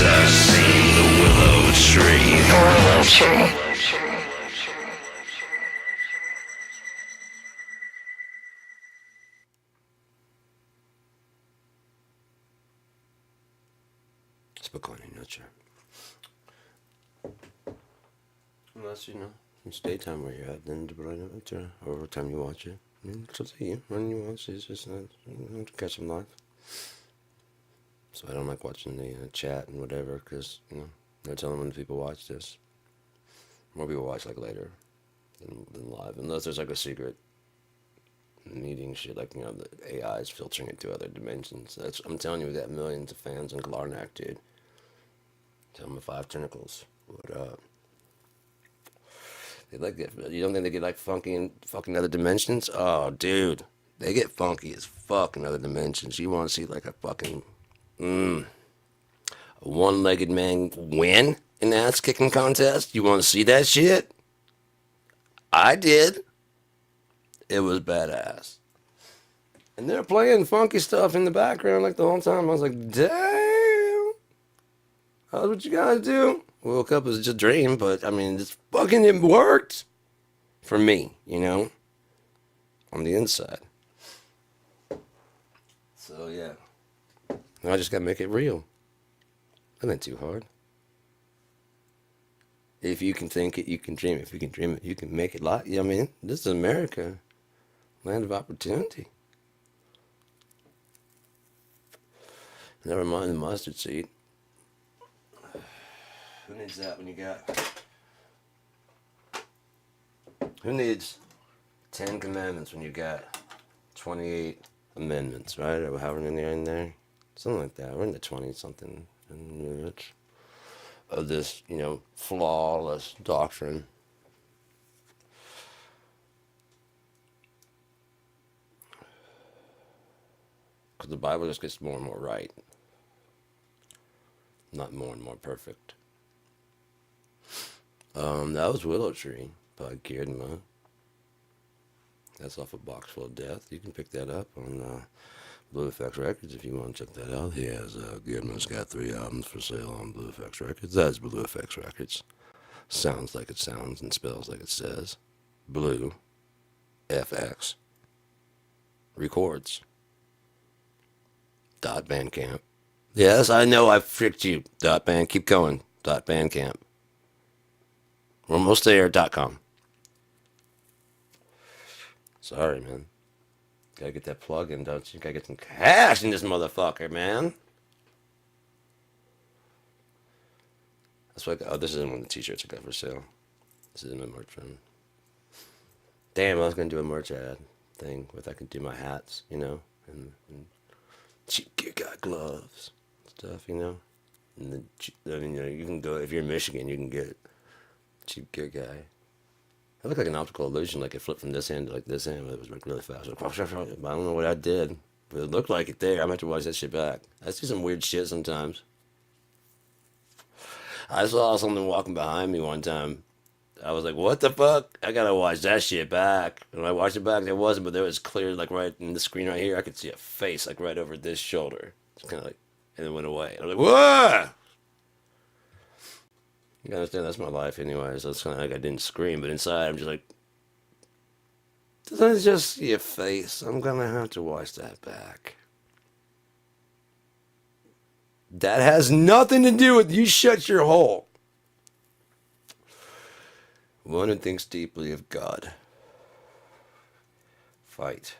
I see the willow tree. The willow tree. Spokojnie, nutshell. Unless, it's daytime where you're at, then over time you watch it. I mean, it's up to you. When you watch it, it's just not, to catch them live. So I don't like watching the chat and whatever, because, they're telling when people watch this. More people watch, like, later than live. Unless there's, like, a secret meeting shit, like, the AI is filtering it to other dimensions. I'm telling you, we got millions of fans on Glarnak, dude. Tell them 5 tentacles. What up? They like it. You don't think they get like funky in fucking other dimensions? Oh, dude, they get funky as fuck in other dimensions. You want to see like a fucking a one-legged man win an ass kicking contest? You want to see that shit? I did. It was badass. And they're playing funky stuff in the background like the whole time. I was like, damn. That's what you guys do? Woke up as just a dream, but I mean, it worked for me, on the inside. So yeah, I just gotta make it real. That ain't too hard. If you can think it, you can dream it. If you can dream it, you can make it live. I mean, this is America, land of opportunity. Never mind the mustard seed. Who needs that when you got... Who needs 10 commandments when you got 28 amendments, right? Or however many are in there. Something like that. We're in the 20-something minutes of this, flawless doctrine. Because the Bible just gets more and more right. Not more and more perfect. That was Willow Tree by Girdma. That's off of Box Full of Death. You can pick that up on Blue FX Records if you want to check that out. He has, Girdma's got 3 albums for sale on Blue FX Records. That's Blue FX Records. Sounds like it sounds and spells like it says. Blue FX Records. .bandcamp. Yes, I know I tricked you. .band, keep going. .bandcamp. We're almost there. .com. Sorry, man. Gotta get that plug in, don't you? Gotta get some cash in this motherfucker, man. That's why. Oh, this isn't one of the t-shirts I got for sale. This isn't my merch run. Damn, I was gonna do a merch ad thing with I could do my hats, and cheap gear guy gloves stuff, And you can go if you're in Michigan, you can get cheap gear guy. I look like an optical illusion, like it flipped from this hand to like this hand, but it was like really fast. I don't know what I did, but it looked like it there. I'm gonna have to watch that shit back. I see some weird shit sometimes. I saw something walking behind me one time. I was like, what the fuck? I gotta watch that shit back. And when I watched it back, there wasn't, but there was clear, like right in the screen right here, I could see a face, like right over this shoulder. It's kind of like, and it went away. And I was like, whoa! You understand, that's my life anyway, so it's kind of like I didn't scream, but inside I'm just like, did I just see a face? I'm gonna have to watch that back. That has nothing to do with you shut your hole. One who thinks deeply of God. Fight.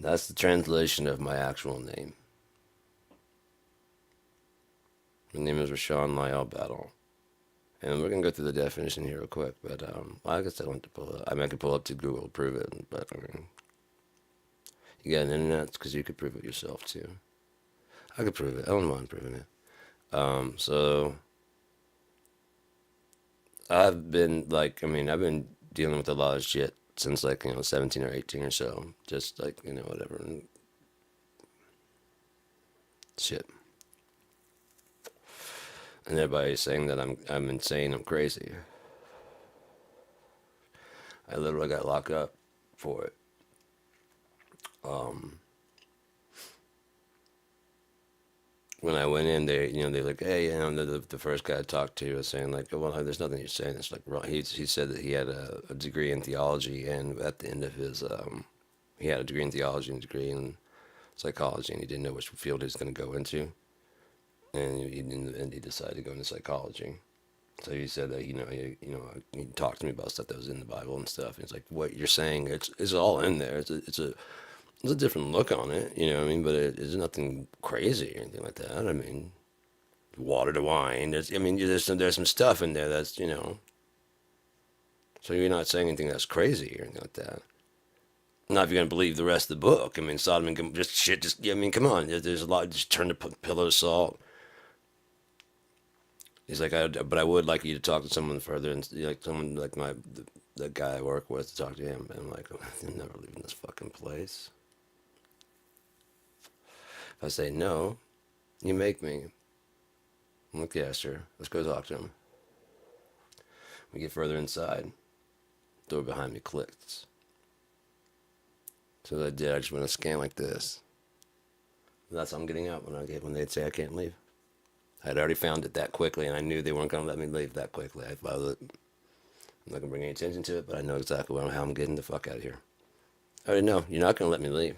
That's the translation of my actual name. My name is Rashawn Lyell Battle. And we're going to go through the definition here real quick, but I guess I want to pull it. I mean, I could pull up to Google to prove it, but I mean, you got an internet because you could prove it yourself too. I could prove it. I don't mind proving it. So I've been I've been dealing with a lot of shit since 17 or 18 or so. Just whatever. Shit. And everybody's saying that I'm insane, I'm crazy. I literally got locked up for it. when I went in, they're like, hey, the first guy I talked to was saying like, well, there's nothing you're saying. It's like, wrong. He said that he had a degree in theology, and at the end of his, he had a degree in theology and a degree in psychology, and he didn't know which field he was going to go into, and he decided to go into psychology. So he said that he talked to me about stuff that was in the Bible and stuff. And it's like what you're saying, it's all in there. It's a different look on it, you know what I mean? But it's nothing crazy or anything like that. I mean, water to wine. There's some stuff in there that's So you're not saying anything that's crazy or anything like that. Not if you're gonna believe the rest of the book. I mean, Sodom and Gomorrah, just shit. Just I mean, come on. There's a lot. Just turn the pillow of salt. He's like, but I would like you to talk to someone further, and like someone like the guy I work with to talk to him. And I'm like, oh, I'm never leaving this fucking place. If I say no, you make me. I'm like, yeah, sure. Let's go talk to him. We get further inside. Door behind me clicks. So I did. I just went a scan like this. That's how I'm getting out when they'd say I can't leave. I'd already found it that quickly, and I knew they weren't going to let me leave that quickly. I'm not going to bring any attention to it, but I know exactly how I'm getting the fuck out of here. I already know. You're not going to let me leave.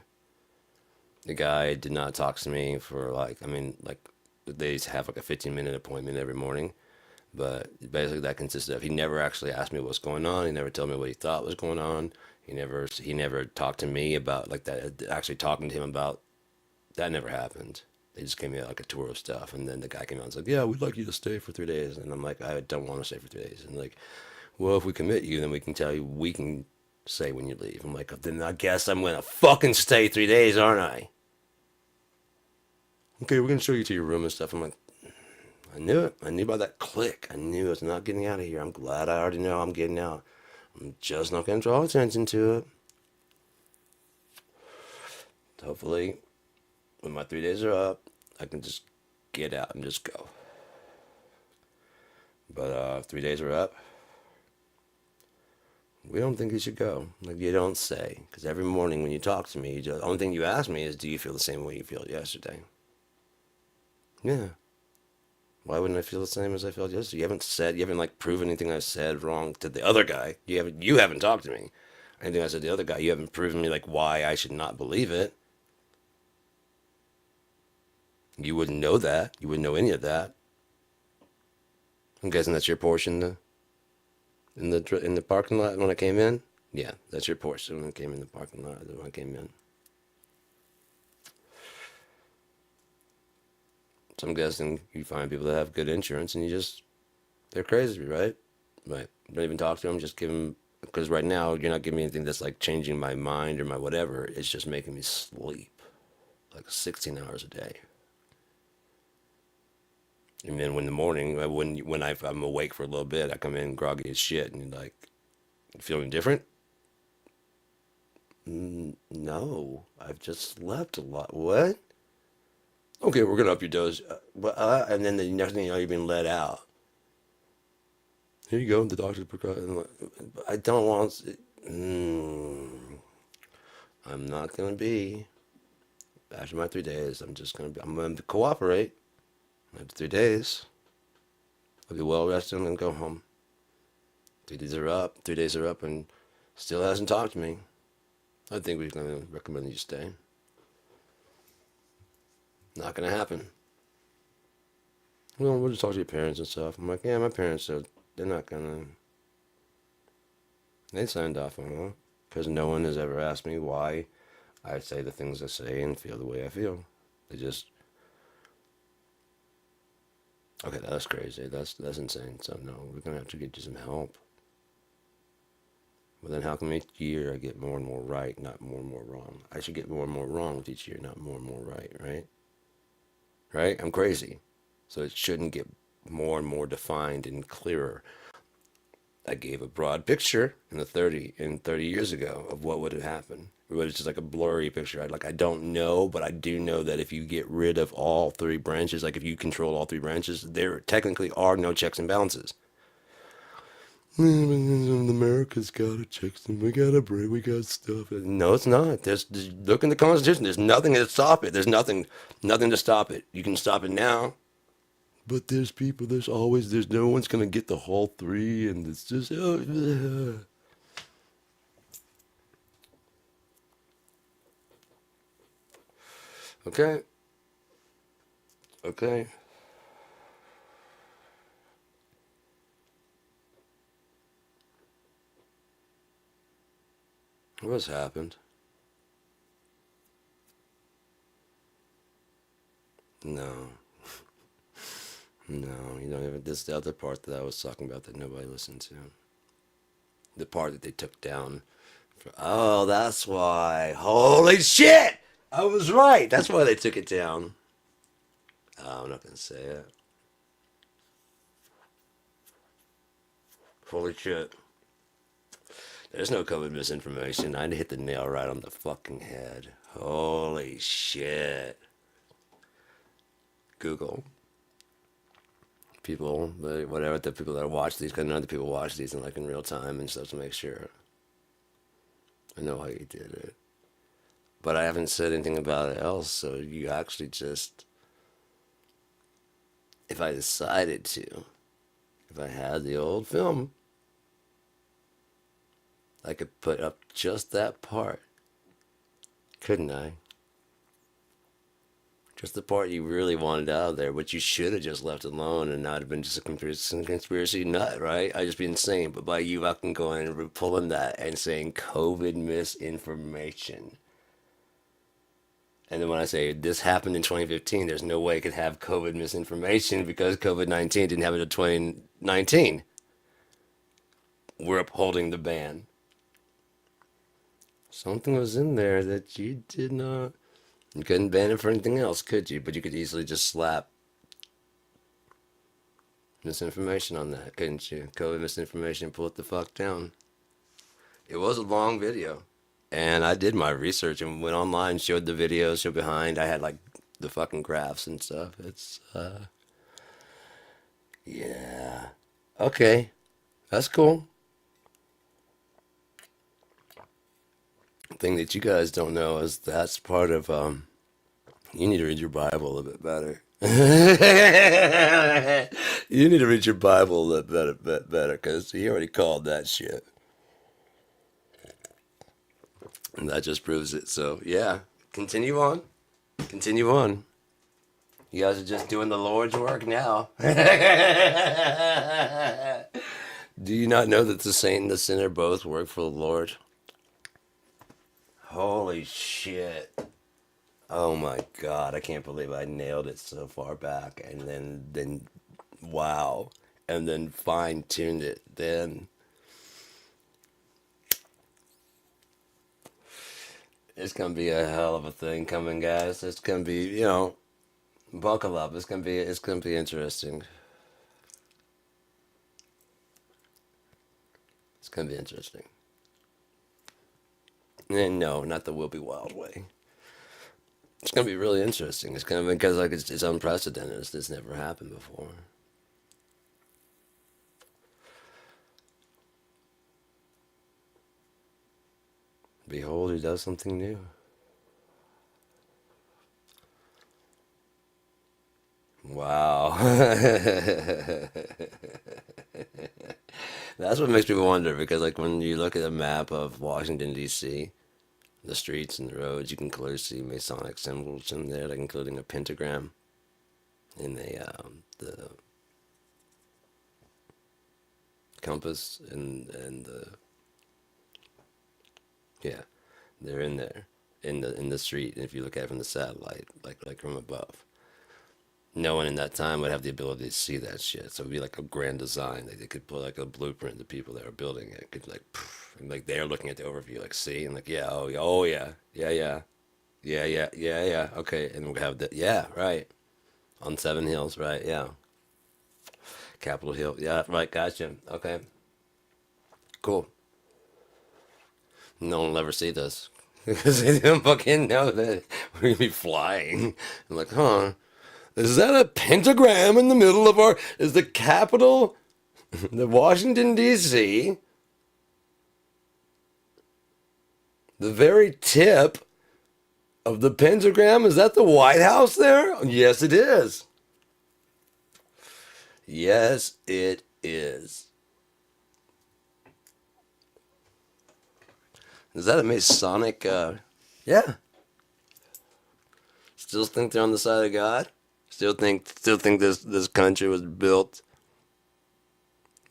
The guy did not talk to me for they have like a 15-minute appointment every morning. But basically that consisted of he never actually asked me what's going on. He never told me what he thought was going on. He never talked to me about like that. Actually talking to him about that never happened. They just gave me like a tour of stuff, and then the guy came out and said, "Yeah, we'd like you to stay for 3 days." And I'm like, "I don't want to stay for 3 days." And like, well, if we commit you, then we can say when you leave. I'm like, then I guess I'm gonna fucking stay 3 days, aren't I? Okay, we're gonna show you to your room and stuff. I'm like, I knew it. I knew by that click. I knew I was not getting out of here. I'm glad I already know I'm getting out. I'm just not gonna draw attention to it. Hopefully, when my 3 days are up, I can just get out and just go. But 3 days are up. We don't think you should go. Like you don't say, because every morning when you talk to me, the only thing you ask me is, "Do you feel the same way you felt yesterday?" Yeah. Why wouldn't I feel the same as I felt yesterday? You haven't like proven anything I said wrong to the other guy. You haven't talked to me. Anything I said to the other guy, you haven't proven me like why I should not believe it. You wouldn't know that. You wouldn't know any of that. I'm guessing that's your portion in the parking lot when I came in. Yeah, that's your portion when I came in the parking lot when I came in. So I'm guessing you find people that have good insurance and they're crazy, right? Right. Don't even talk to them. Just give them, because right now you're not giving me anything that's like changing my mind or my whatever. It's just making me sleep like 16 hours a day. And then when in the morning, when I'm awake for a little bit, I come in groggy as shit and like, feeling different? No, I've just slept a lot. What? Okay, we're gonna up your dose, and then the next thing you know, you're being let out. Here you go, the doctor's prescribed. I don't want. I'm not gonna be. After my 3 days, I'm gonna cooperate. After 3 days, I'll be well rested and go home. 3 days are up. 3 days are up, and still hasn't talked to me. I think we're gonna recommend you stay. Not gonna happen. Well, we'll just talk to your parents and stuff. I'm like, yeah, my parents they're not gonna. They signed off on it because no one has ever asked me why I say the things I say and feel the way I feel. They just. Okay, that's crazy. That's insane. So no, we're gonna have to get you some help. But then how come each year I get more and more right, not more and more wrong? I should get more and more wrong with each year, not more and more right, right? Right? I'm crazy. So it shouldn't get more and more defined and clearer. I gave a broad picture in 30 years ago of what would have happened. But it's just like a blurry picture. I don't know, but I do know that if you get rid of all three branches, like if you control all three branches, there technically are no checks and balances. America's got to check some. We got to break. We got stuff. No, it's not. Look in the Constitution. There's nothing to stop it. There's nothing to stop it. You can stop it now. But there's people. There's no one's gonna get the whole three, and it's just. Okay. Okay. What's happened? No. No, you don't even. This is the other part that I was talking about that nobody listened to. The part that they took down. Oh, that's why. Holy shit! I was right. That's why they took it down. Oh, I'm not gonna say it. Holy shit. There's no COVID misinformation. I hit the nail right on the fucking head. Holy shit. Google. People, whatever, the people that watch these, because none of the people watch these in like in real time and stuff to make sure. I know how you did it. But I haven't said anything about it else, so you actually just, if I decided to, if I had the old film, I could put up just that part, couldn't I? Just the part you really wanted out of there, which you should have just left alone and not have been just a conspiracy nut, right? I just be insane. But by you fucking going and pulling that and saying COVID misinformation. And then when I say this happened in 2015, there's no way it could have COVID misinformation because COVID-19 didn't happen until 2019. We're upholding the ban. Something was in there that you did not. You couldn't ban it for anything else, could you? But you could easily just slap misinformation on that, couldn't you? COVID misinformation, pull it the fuck down. It was a long video. And I did my research and went online, showed the videos, showed behind. I had like the fucking graphs and stuff. Yeah. Okay. That's cool. Thing that you guys don't know is that's part of, you need to read your Bible a little bit better. You need to read your Bible a little better, because he already called that shit. And that just proves it. So, yeah, continue on. Continue on. You guys are just doing the Lord's work now. Do you not know that the saint and the sinner both work for the Lord? Holy shit. Oh my God, I can't believe I nailed it so far back. And then wow. And then fine tuned it. Then it's gonna be a hell of a thing coming, guys. It's gonna be, buckle up. It's gonna be interesting. It's gonna be interesting. And no, not the Will Be Wild way. It's gonna be really interesting. It's gonna because like it's unprecedented. It's never happened before. Behold, he does something new. Wow. That's what makes people wonder because like when you look at a map of Washington D.C., the streets and the roads, you can clearly see Masonic symbols in there, like including a pentagram in the compass and the yeah, they're in there in the street. And if you look at it from the satellite, like from above, no one in that time would have the ability to see that shit. So it'd be like a grand design. Like they could put like a blueprint. The people that are building it could like, and like they're looking at the overview, like see, and like yeah, oh yeah, oh yeah, yeah, yeah, yeah, yeah, yeah, yeah. Okay, and we'll have that. Yeah, right. On Seven Hills, right? Yeah. Capitol Hill. Yeah, right. Gotcha. Okay, cool. No one will ever see this because they don't fucking know that we're gonna be flying. I'm like, huh? Is that a pentagram in the middle of our? Is the Capitol? The Washington, D.C., the very tip of the pentagram, is that the White House there? Yes, it is. Yes, it is. Is that a Masonic? Yeah. Still think they're on the side of God? Still think this country was built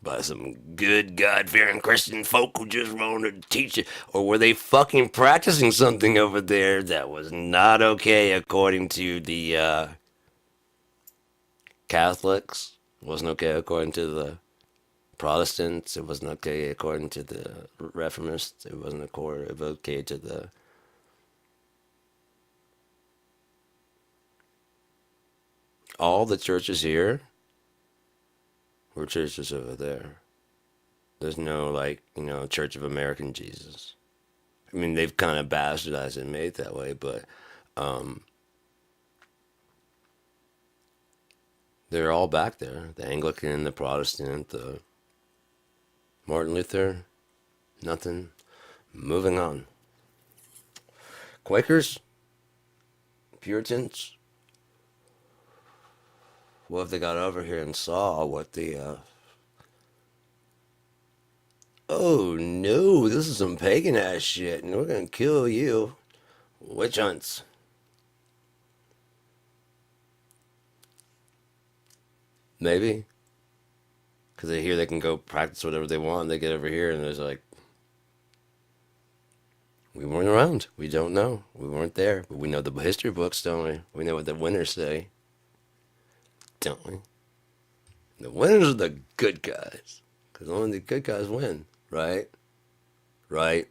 by some good God-fearing Christian folk who just wanted to teach it? Or were they fucking practicing something over there that was not okay according to the Catholics? Wasn't okay according to the Protestants? It wasn't okay according to the Reformists? It wasn't okay to the... All the churches here were churches over there. There's no, like, Church of American Jesus. I mean, they've kind of bastardized it and made it that way, but they're all back there. The Anglican, the Protestant, the Martin Luther, nothing. Moving on. Quakers, Puritans. What if they got over here and saw what the oh no, this is some pagan ass shit, and we're gonna kill you. Witch hunts. Maybe. Because they hear they can go practice whatever they want. They get over here and there's like, we weren't around. We don't know. We weren't there. But we know the history books, don't we? We know what the winners say, don't we? The winners are the good guys. Because only the good guys win, right? Right?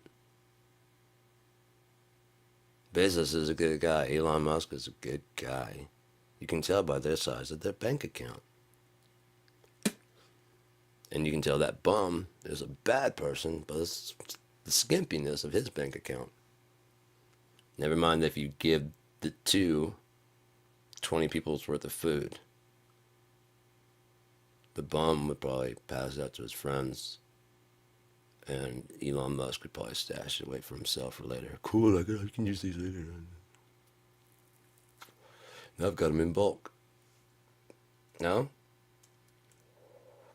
Bezos is a good guy. Elon Musk is a good guy. You can tell by their size of their bank account. And you can tell that bum is a bad person, but it's the skimpiness of his bank account. Never mind if you give the 20 people's worth of food. The bum would probably pass it out to his friends. And Elon Musk would probably stash it away for himself for later. Cool, I can use these later. Now I've got them in bulk. No?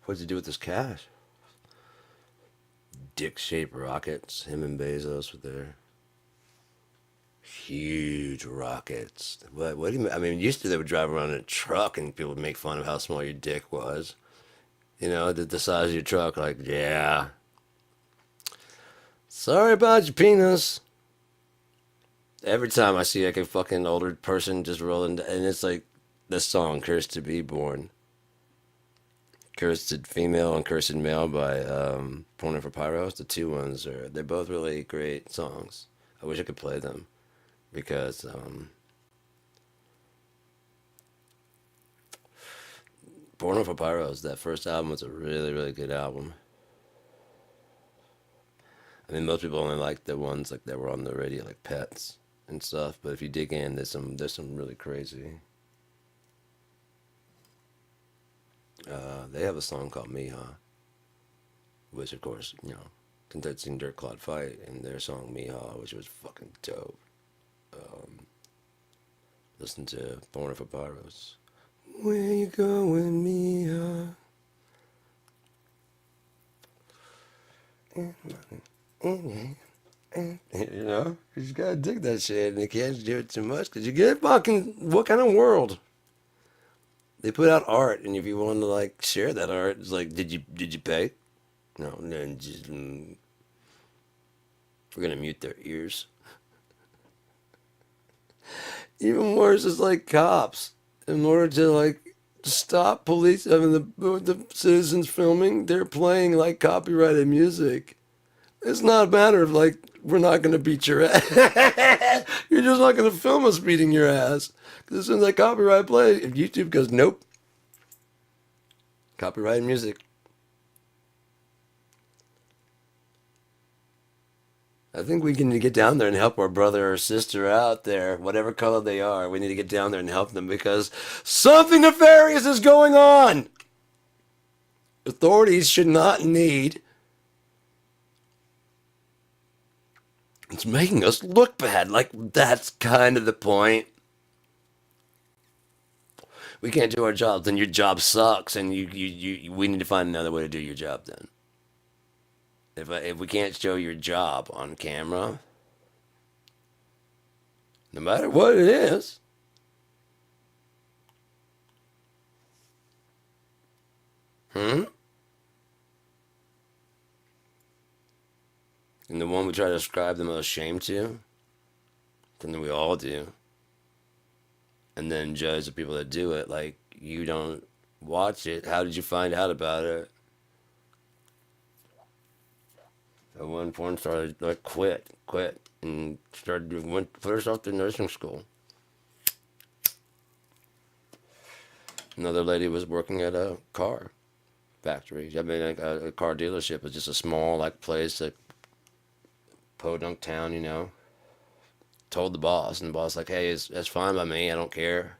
What'd you do with this cash? Dick-shaped rockets. Him and Bezos with their huge rockets. What do you mean? I mean, used to they would drive around in a truck and people would make fun of how small your dick was. The size of your truck. Like, yeah. Sorry about your penis. Every time I see like a fucking older person just rolling, and it's like this song, Cursed to Be Born. Cursed Female and Cursed Male by Porno for Pyros. The two ones they're both really great songs. I wish I could play them because Porno for Pyros, that first album was a really, really good album. I mean, most people only like the ones like that were on the radio, like Pets and stuff. But if you dig in, there's some really crazy. They have a song called Mija, which of course, Contesting Dirt Clod Fight, and their song Mija, which was fucking dope. Listen to Born for Pyros. Where you going, Mija? You just gotta dig that shit, and you can't do it too much, because you get fucking, what kind of world? They put out art, and if you want to like share that art, it's like, did you pay? No, then just we're gonna mute their ears. Even worse is like cops, in order to like stop police. I mean, the citizens filming, they're playing like copyrighted music. It's not a matter of like, we're not gonna beat your ass. You're just not gonna film us beating your ass. Because as soon as that copyright play, if YouTube goes, nope. Copyrighted music. I think we can get down there and help our brother or sister out there, whatever color they are. We need to get down there and help them because something nefarious is going on. Authorities should not need. It's making us look bad. Like, that's kind of the point. We can't do our job, then your job sucks, and we need to find another way to do your job then. If we can't show your job on camera, no matter what it is, hmm? And the one we try to ascribe the most shame to, something we all do, and then judge the people that do it like you don't watch it. How did you find out about it? That one porn star like quit, and put herself through nursing school. Another lady was working at a car factory. I mean, like a car dealership was just a small like place, like podunk town, you know. Told the boss, and the boss like, hey, that's fine by me. I don't care.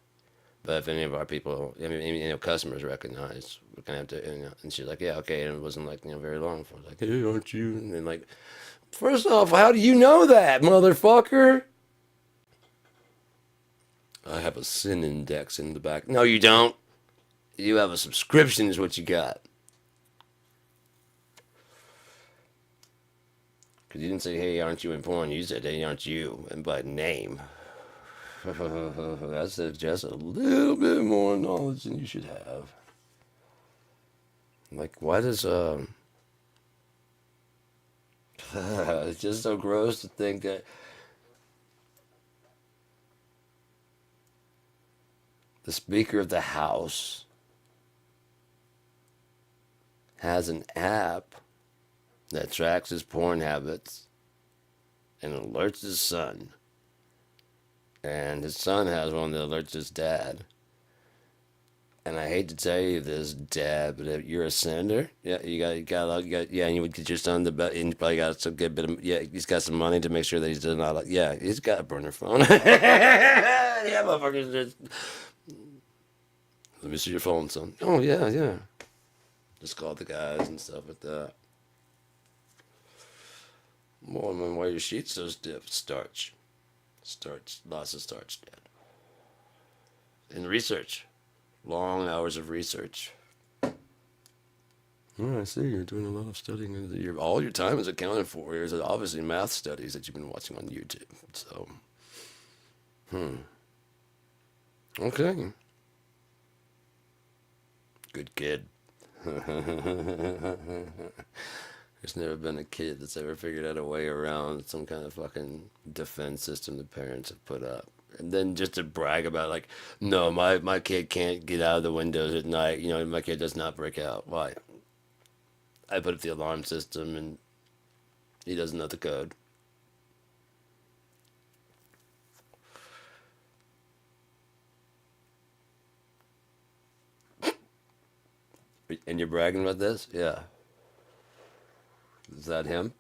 But if any of our people, I mean, customers recognize, we're gonna have to, And she's like, yeah, okay. And it wasn't like, very long. I was like, hey, aren't you? And then like, first off, how do you know that, motherfucker? I have a sin index in the back. No, you don't. You have a subscription, is what you got. Because you didn't say, hey, aren't you in porn? You said, hey, aren't you? And by name. That suggests a little bit more knowledge than you should have. Like, why does, it's just so gross to think that the Speaker of the House has an app that tracks his porn habits and alerts his son. And his son has one that alerts his dad. And I hate to tell you this, Dad, but if you're a senator, yeah, yeah, and you would get your son and you probably got some good bit of, yeah, he's got some money to make sure that he's not like, yeah, he's got a burner phone. Yeah, motherfuckers, just, let me see your phone, son. Oh, yeah, yeah. Just call the guys and stuff like that. Well, man, why are your sheets so stiff? Starch. Starch. Lots of starch, Dad. And research. Long hours of research. Oh, I see. You're doing a lot of studying. All your time is accounted for. There's obviously math studies that you've been watching on YouTube. So, okay. Good kid. There's never been a kid that's ever figured out a way around some kind of fucking defense system the parents have put up. And then just to brag about, like, no, my kid can't get out of the windows at night. My kid does not break out. Why? I put up the alarm system and he doesn't know the code. And you're bragging about this? Yeah. Is that him?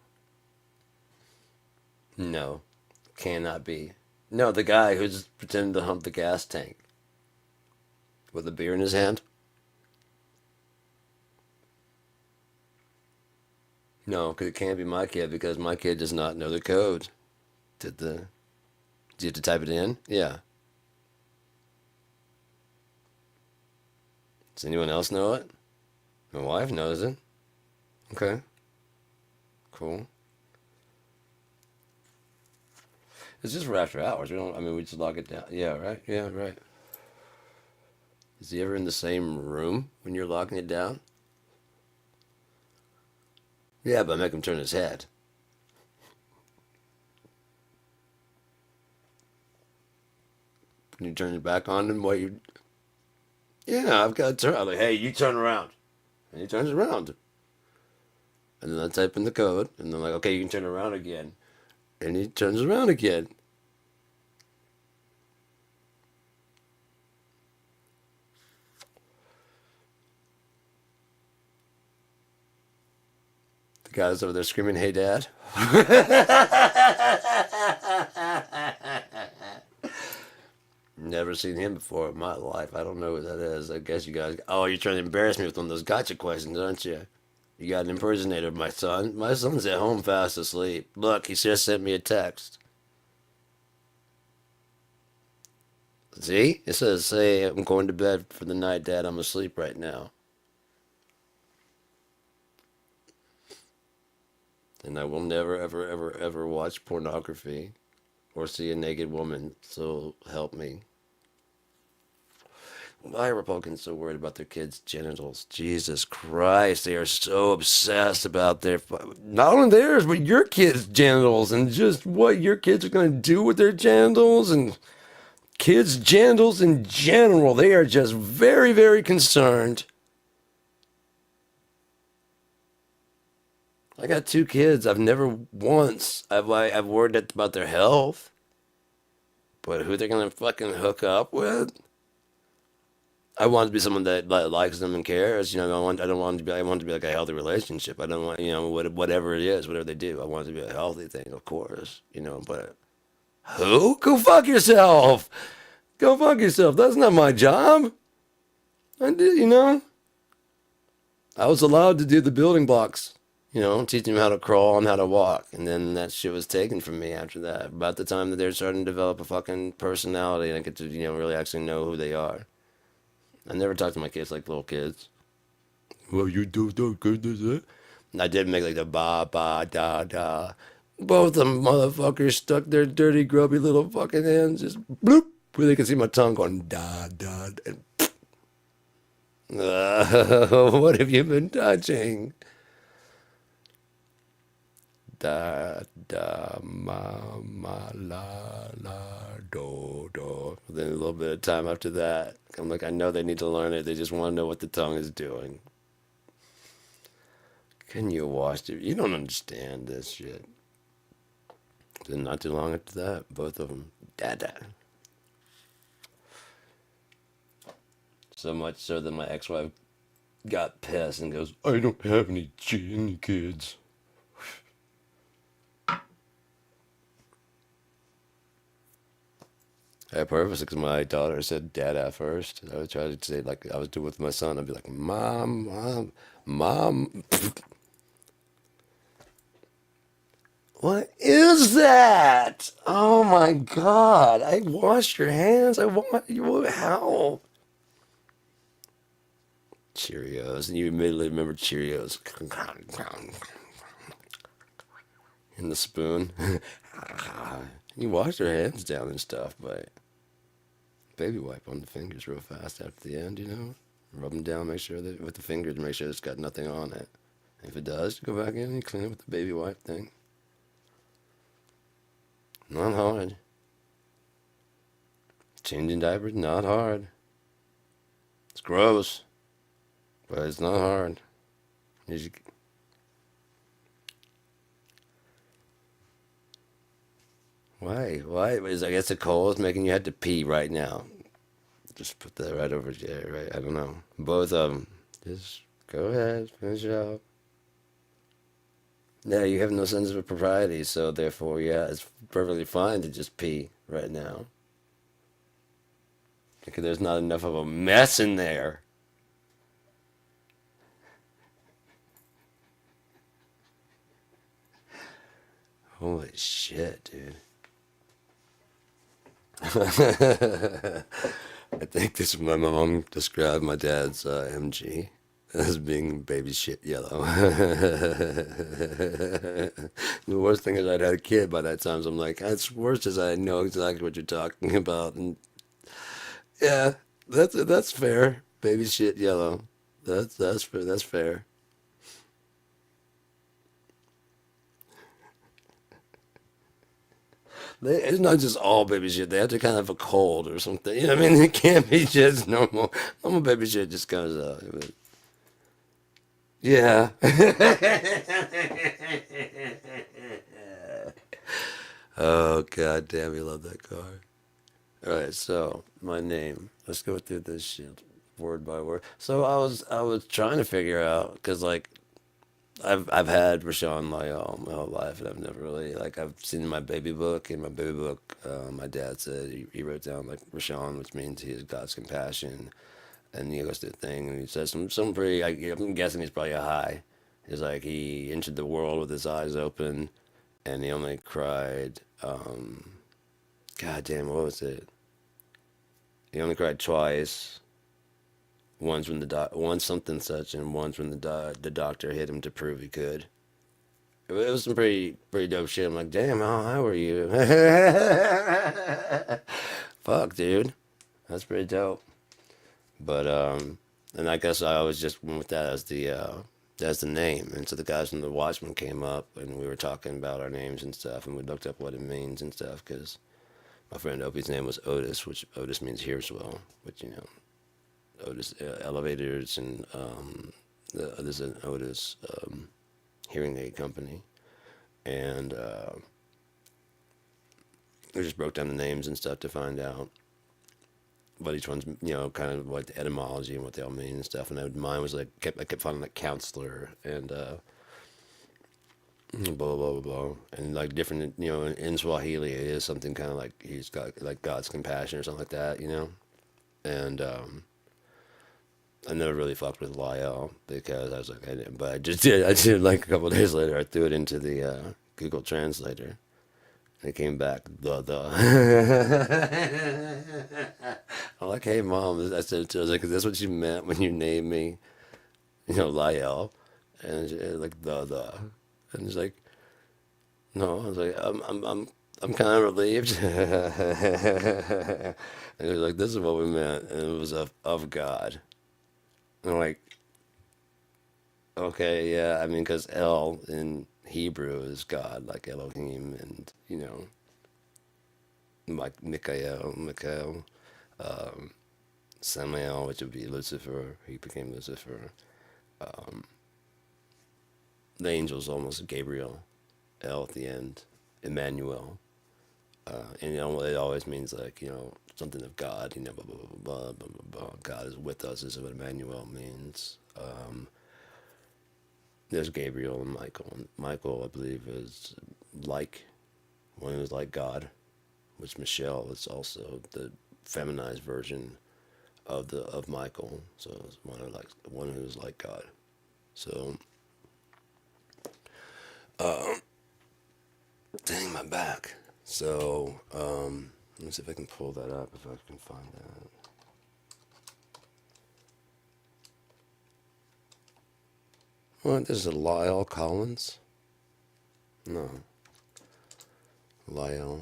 No. Cannot be. No, the guy who's pretending to hump the gas tank with a beer in his hand? No, because it can't be my kid because my kid does not know the code. Do you have to type it in? Yeah. Does anyone else know it? My wife knows it. Okay, cool. It's just for after hours. We just lock it down. Yeah, right? Yeah, right. Is he ever in the same room when you're locking it down? Yeah, but make him turn his head. Can you turn it back on him while you. Yeah, I've got to turn. I'm like, hey, you turn around. And he turns around. And then I type in the code. And then, like, okay, you can turn around again. And he turns around again. The guy's over there screaming, hey, Dad. Never seen him before in my life. I don't know who that is. I guess you guys. Oh, you're trying to embarrass me with one of those gotcha questions, aren't you? You got an impersonator of my son. My son's at home fast asleep. Look, he just sent me a text. See? It says, "Say, I'm going to bed for the night, Dad. I'm asleep right now." And I will never, ever, ever, ever watch pornography or see a naked woman. So help me. Why are Republicans so worried about their kids' genitals? Jesus Christ, they are so obsessed about their, not only theirs, but your kids' genitals and just what your kids are going to do with their genitals and kids' genitals in general. They are just very, very concerned. I got two kids. I've never once, I've worried about their health, but who they're going to fucking hook up with? I want to be someone that likes them and cares. I don't want it to be. I want it to be like a healthy relationship. I don't want, whatever it is, whatever they do. I want it to be a healthy thing, of course. But who? Go fuck yourself. Go fuck yourself. That's not my job. I did. I was allowed to do the building blocks. Teach them how to crawl and how to walk, and then that shit was taken from me after that. About the time that they're starting to develop a fucking personality and I get to, really actually know who they are. I never talk to my kids like little kids. Well, you do good, that. I did make like the ba ba da da. Both of them motherfuckers stuck their dirty, grubby little fucking hands just bloop, where they could see my tongue going da da. And what have you been touching? Da da ma la la do do. Then a little bit of time after that, I'm like, I know they need to learn it. They just want to know what the tongue is doing. Can you watch it? You don't understand this shit. Then not too long after that, both of them, da da. So much so that my ex-wife got pissed and goes, "I don't have any kids." I purposely, because my daughter said "dada" first. I would try to say like I was doing with my son. I'd be like, "Mom, mom, mom." What is that? Oh my God! I washed your hands. I want you. How? Cheerios, and you immediately remember Cheerios in the spoon. You wash your hands down and stuff, but baby wipe on the fingers real fast after the end. Rub them down, make sure that with the fingers, make sure it's got nothing on it. If it does, you go back in and clean it with the baby wipe thing. Not hard. Changing diapers, not hard. It's gross, but it's not hard. You just, why? Why? I guess the cold is making you have to pee right now. Just put that right over there, right? I don't know. Both of them. Just go ahead, finish it out. Yeah, you have no sense of propriety, so therefore, yeah, it's perfectly fine to just pee right now. Because there's not enough of a mess in there. Holy shit, dude. I think this my mom described my dad's MG as being baby shit yellow. The worst thing is I'd had a kid by that time, so I'm like, that's worse as I know exactly what you're talking about. And yeah, that's fair. Baby shit yellow. That's fair. That's fair. It's not just all baby shit. They have to kind of have a cold or something. You know what I mean? It can't be just normal. Normal baby shit just comes out. Yeah. Oh god damn, you love that car. All right, so my name. Let's go through this shit word by word. So I was trying to figure out because like I've had Rashawn my whole life, and I've never really like I've seen my baby book. In my baby book, my dad said he wrote down like Rashawn, which means he has God's compassion, and he goes through the thing, and he says some pretty. I'm guessing he's probably a high. He's like he entered the world with his eyes open, and he only cried. God damn, what was it? He only cried twice. Once when once something such, and once when the doctor hit him to prove he could. It was some pretty dope shit. I'm like, damn, how high were you? Fuck, dude, that's pretty dope. But and I guess I always just went with that as the name. And so the guys from the Watchmen came up, and we were talking about our names and stuff, and we looked up what it means and stuff because my friend Opie's name was Otis, which Otis means hears well, which Otis elevators and there's an Otis hearing aid company, and we just broke down the names and stuff to find out what each one's, kind of what the etymology and what they all mean and stuff. And mine was like, I kept finding like counselor and blah, blah, blah, blah. And like different, in Swahili, it is something kind of like he's got like God's compassion or something like that. And I never really fucked with Lyell because I was like, I didn't, but I did like a couple of days later, I threw it into the Google Translator. It came back the. I'm like, hey mom, I said to her, I was like, is this what you meant when you named me, Lyell? And she, like the, and she's like, no. I was like, I'm kind of relieved. And he was like, this is what we meant, and it was of God. And I'm like, okay, yeah, I mean, because El in Hebrew is God, like Elohim, and like Michael, Samael, which would be Lucifer. He became Lucifer. The angel's almost Gabriel. El at the end, Emmanuel, and it always means like something of God. Blah blah blah blah blah blah. Blah. God is with us is what Emmanuel means. There's Gabriel and Michael. And Michael, I believe, is like one who's like God, which Michelle is also the feminized version of Michael. So it's one who's like God. So dang my back. So let me see if I can pull that up if I can find that. What? This is a Lyle Collins? No. Lyle.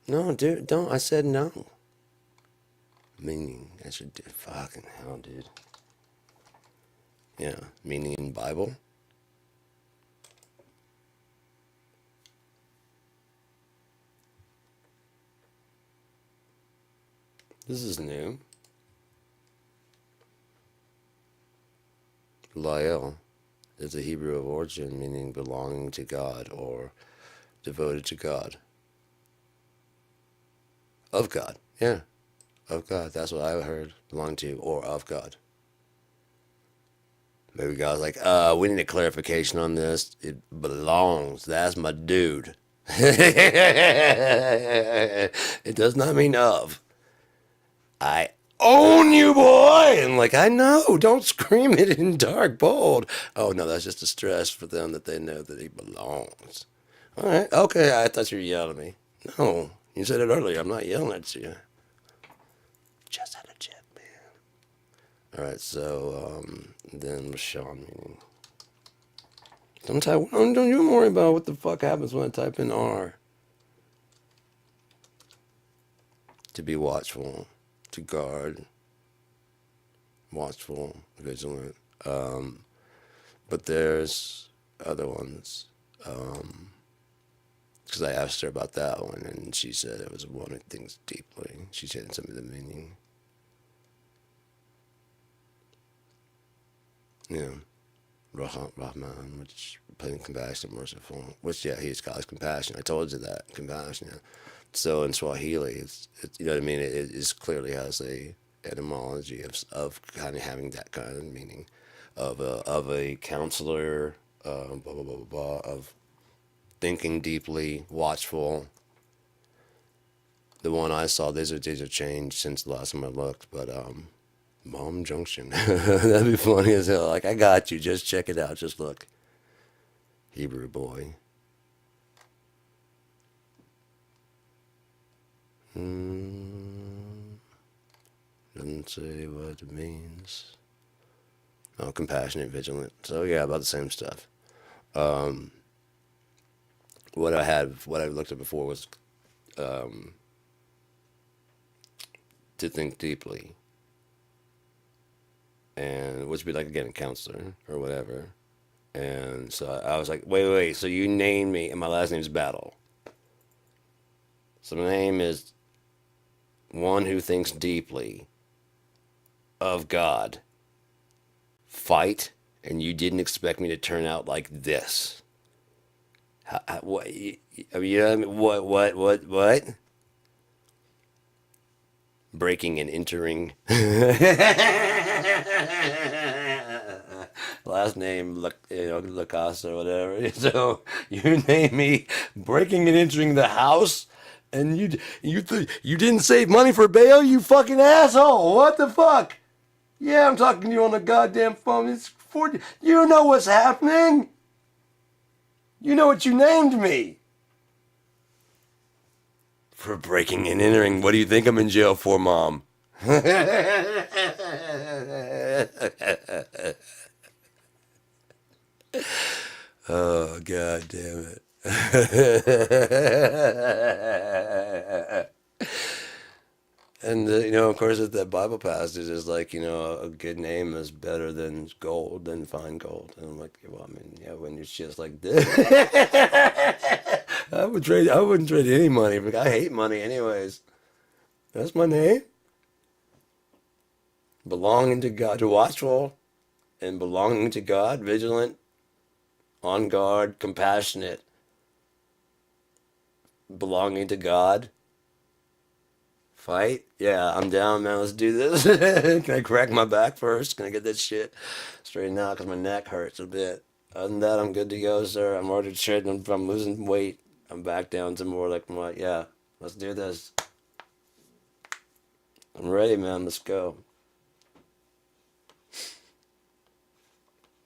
No, dude, don't. I said no. Meaning, I should do. Fucking hell, dude. Yeah, meaning in Bible. This is new. Lyle is a Hebrew of origin meaning belonging to God or devoted to God. Of God. Yeah. Of God. That's what I heard. Belong to or of God. Maybe God's like, we need a clarification on this. It belongs. That's my dude. It does not mean of. I own you, boy. And like, I know. Don't scream it in dark, bold. Oh, no, that's just a stress for them that they know that he belongs. All right. Okay. I thought you were yelling at me. No. You said it earlier. I'm not yelling at you. Just had a jet, man. All right. So then Rashawn meaning. Don't you worry about what the fuck happens when I type in R. To be watchful, to guard, watchful, vigilant. But there's other ones. Because I asked her about that one, and she said it was wanting things deeply. She said some of the meaning. Yeah. Rahman, which plain compassion, merciful. Which, yeah, he's God's compassion. I told you that. Compassion, yeah. So in Swahili, it's you know what I mean? It clearly has a etymology of kind of having that kind of meaning of a counselor, blah blah blah blah blah, of thinking deeply, watchful. The one I saw, these are changed since the last time I looked, but Mom Junction. That'd be funny as hell. Like, I got you. Just check it out. Just look. Hebrew boy. Doesn't say what it means. Oh, compassionate, vigilant. So yeah, about the same stuff. What I looked at before was to think deeply, and which would be like again a counselor or whatever. And so I was like, wait. So you named me, and my last name is Battle. So my name is one who thinks deeply of God. Fight, and you didn't expect me to turn out like this. What? I mean, you know what I mean? What? Breaking and entering. Last name, Lacoste or whatever. So you name me breaking and entering the house, and you didn't save money for bail, you fucking asshole. What the fuck? Yeah, I'm talking to you on the goddamn phone. It's 40. You know what's happening. You know what you named me. For breaking and entering. What do you think I'm in jail for, Mom? Oh, God damn it. And, of course, that Bible passage is like, a good name is better than gold, than fine gold. And I'm like, well, I mean, yeah, when it's just like this. I wouldn't trade any money, but I hate money anyways. That's my name. Belonging to God, to watchful, and belonging to God, vigilant, on guard, compassionate, belonging to God. Fight? Yeah, I'm down, man. Let's do this. Can I crack my back first? Can I get this shit straightened out? Because my neck hurts a bit. Other than that, I'm good to go, sir. I'm already shedding. I'm losing weight. I'm back down to more like my, yeah, let's do this. I'm ready, man. Let's go.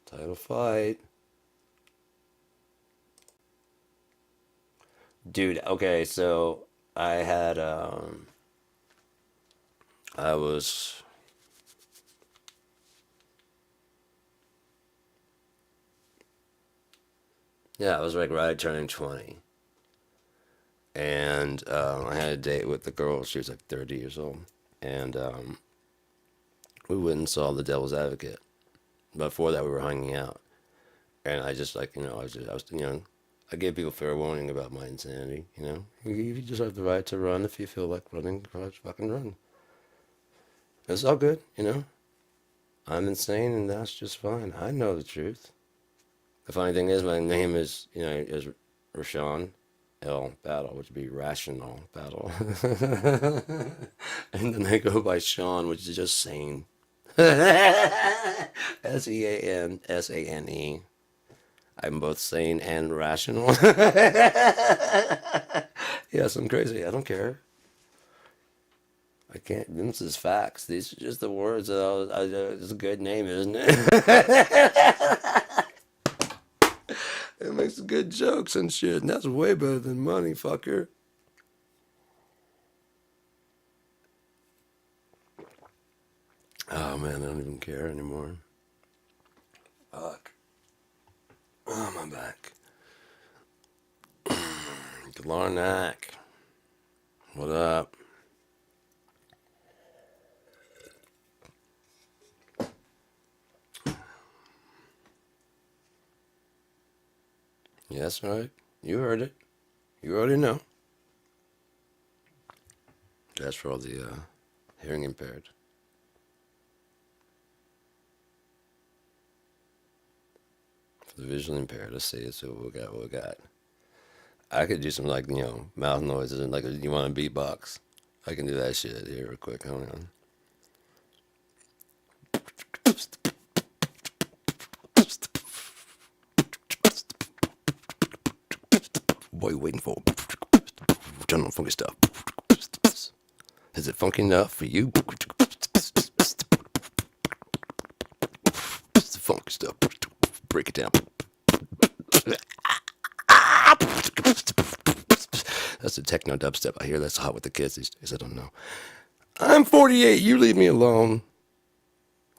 Title fight. Dude, okay, so I had, I was, yeah, I was like right turning 20. And I had a date with the girl. She was like 30 years old. And we went and saw The Devil's Advocate. Before that, we were hanging out. And I just like, I give people fair warning about my insanity, You just have the right to run if you feel like running, fucking run. It's all good, I'm insane and that's just fine. I know the truth. The funny thing is my name is, is Rashawn L. Battle, which would be Rational Battle. And then I go by Sean, which is just sane. Seansane. I'm both sane and rational. Yes, I'm crazy. I don't care. I can't. This is facts. These are just the words. It's a good name, isn't it? It makes good jokes and shit, and that's way better than money, fucker. Oh man, I don't even care anymore. Fuck. Oh, my back. Glarnack. What up? Yes, right. You heard it. You already know. That's for all the hearing impaired. For the visually impaired, let's see. Let's see what we got. I could do some mouth noises and you want to beatbox. I can do that shit here real quick. Hold on. What are you waiting for? Turn on funky stuff. Is it funky enough for you? It's the funky stuff. Break it down. That's the techno dubstep I hear. That's hot with the kids these days. I don't know. I'm 48. You leave me alone.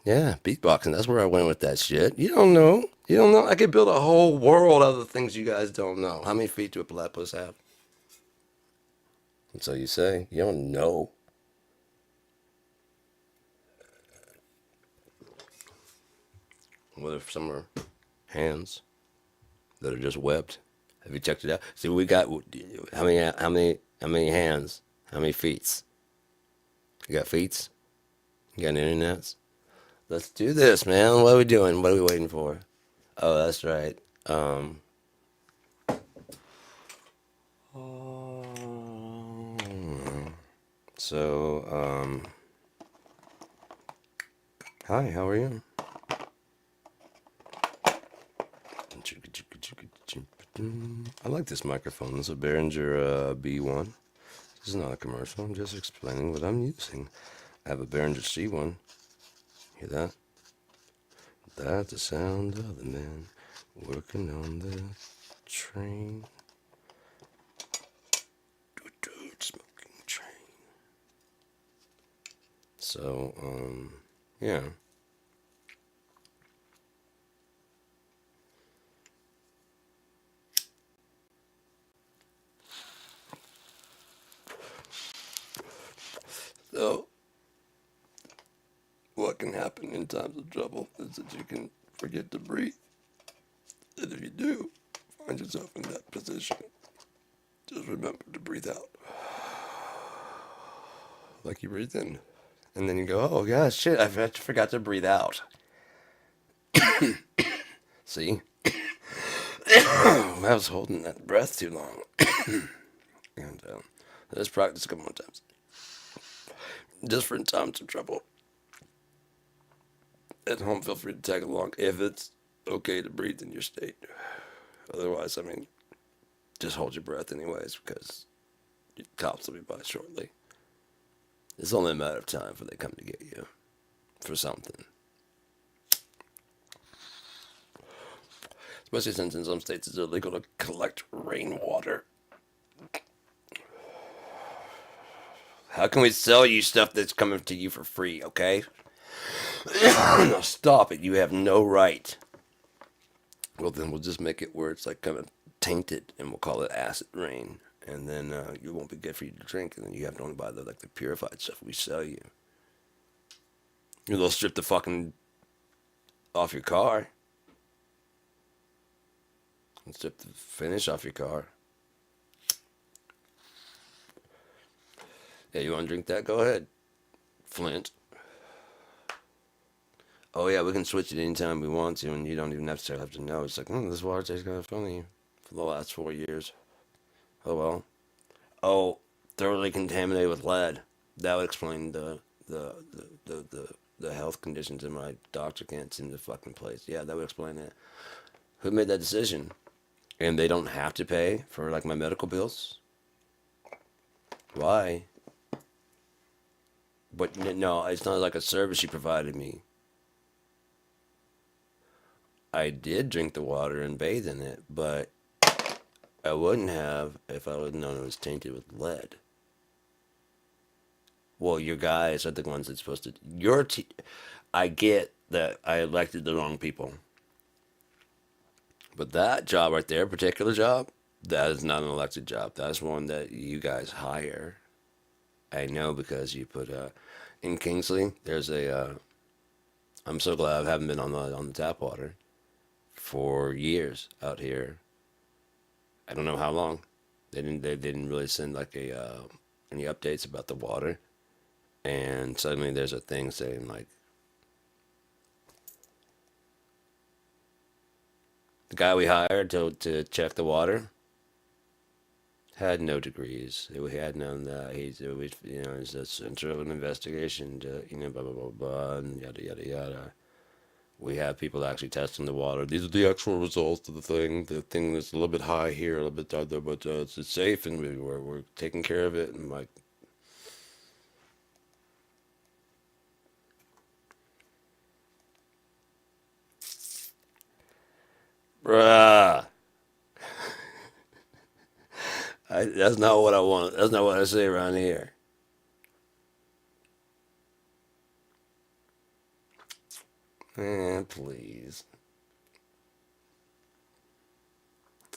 Yeah, beatboxing. That's where I went with that shit. You don't know. You don't know. I could build a whole world out of the things you guys don't know. How many feet do a platypus have? And so you say. You don't know. What if some are hands that are just webbed? Have you checked it out? See, we got how many hands? How many feet? You got feet? You got internets? Let's do this, man. What are we doing? What are we waiting for? Oh, that's right. So, hi, how are you? I like this microphone. This is a Behringer B1. This is not a commercial. I'm just explaining what I'm using. I have a Behringer C1. Hear that? That's the sound of the man working on the train. Dude, smoking train. So, yeah. So, what can happen in times of trouble is that you can forget to breathe. And if you do find yourself in that position, just remember to breathe out. Like you breathe in. And then you go, oh, yeah, shit, I forgot to breathe out. See? I was holding that breath too long. And let's practice a couple more times. Just for in times of trouble. At home, feel free to tag along if it's okay to breathe in your state. Otherwise, I mean, just hold your breath anyways, because the cops will be by shortly. It's only a matter of time before they come to get you for something. Especially since in some states it's illegal to collect rainwater. How can we sell you stuff that's coming to you for free, okay? Now stop it. You have no right. Well, then we'll just make it where it's like kind of tainted, and we'll call it acid rain. And then it won't be good for you to drink, and then you have to only buy the purified stuff we sell you. They'll strip the fucking off your car. And strip the finish off your car. Yeah, you want to drink that? Go ahead, Flint. Oh yeah, we can switch it anytime we want to, and you don't even necessarily have to know. It's like, this water tastes kind of funny for the last 4 years. Oh well. Oh, thoroughly contaminated with lead. That would explain the health conditions in my doctor can't seem to fucking place. Yeah, that would explain that. Who made that decision? And they don't have to pay for like my medical bills? Why? But no, it's not like a service you provided me. I did drink the water and bathe in it, but I wouldn't have if I would have known it was tainted with lead. Well, your guys are the ones that's supposed to. I get that I elected the wrong people, but that job right there, particular job, that is not an elected job. That's one that you guys hire. I know because you put in Kingsley. There's a. I'm so glad I haven't been on the tap water for years out here. I don't know how long. They didn't really send like any updates about the water. And suddenly there's a thing saying like the guy we hired to check the water had no degrees. He had none that he's always it's the center of an investigation to blah blah blah blah and yada yada yada. We have people actually testing the water. These are the actual results of the thing. The thing that's a little bit high here, a little bit other, but it's safe, and we're taking care of it. And like, bruh, that's not what I want. That's not what I say around here. Man, please.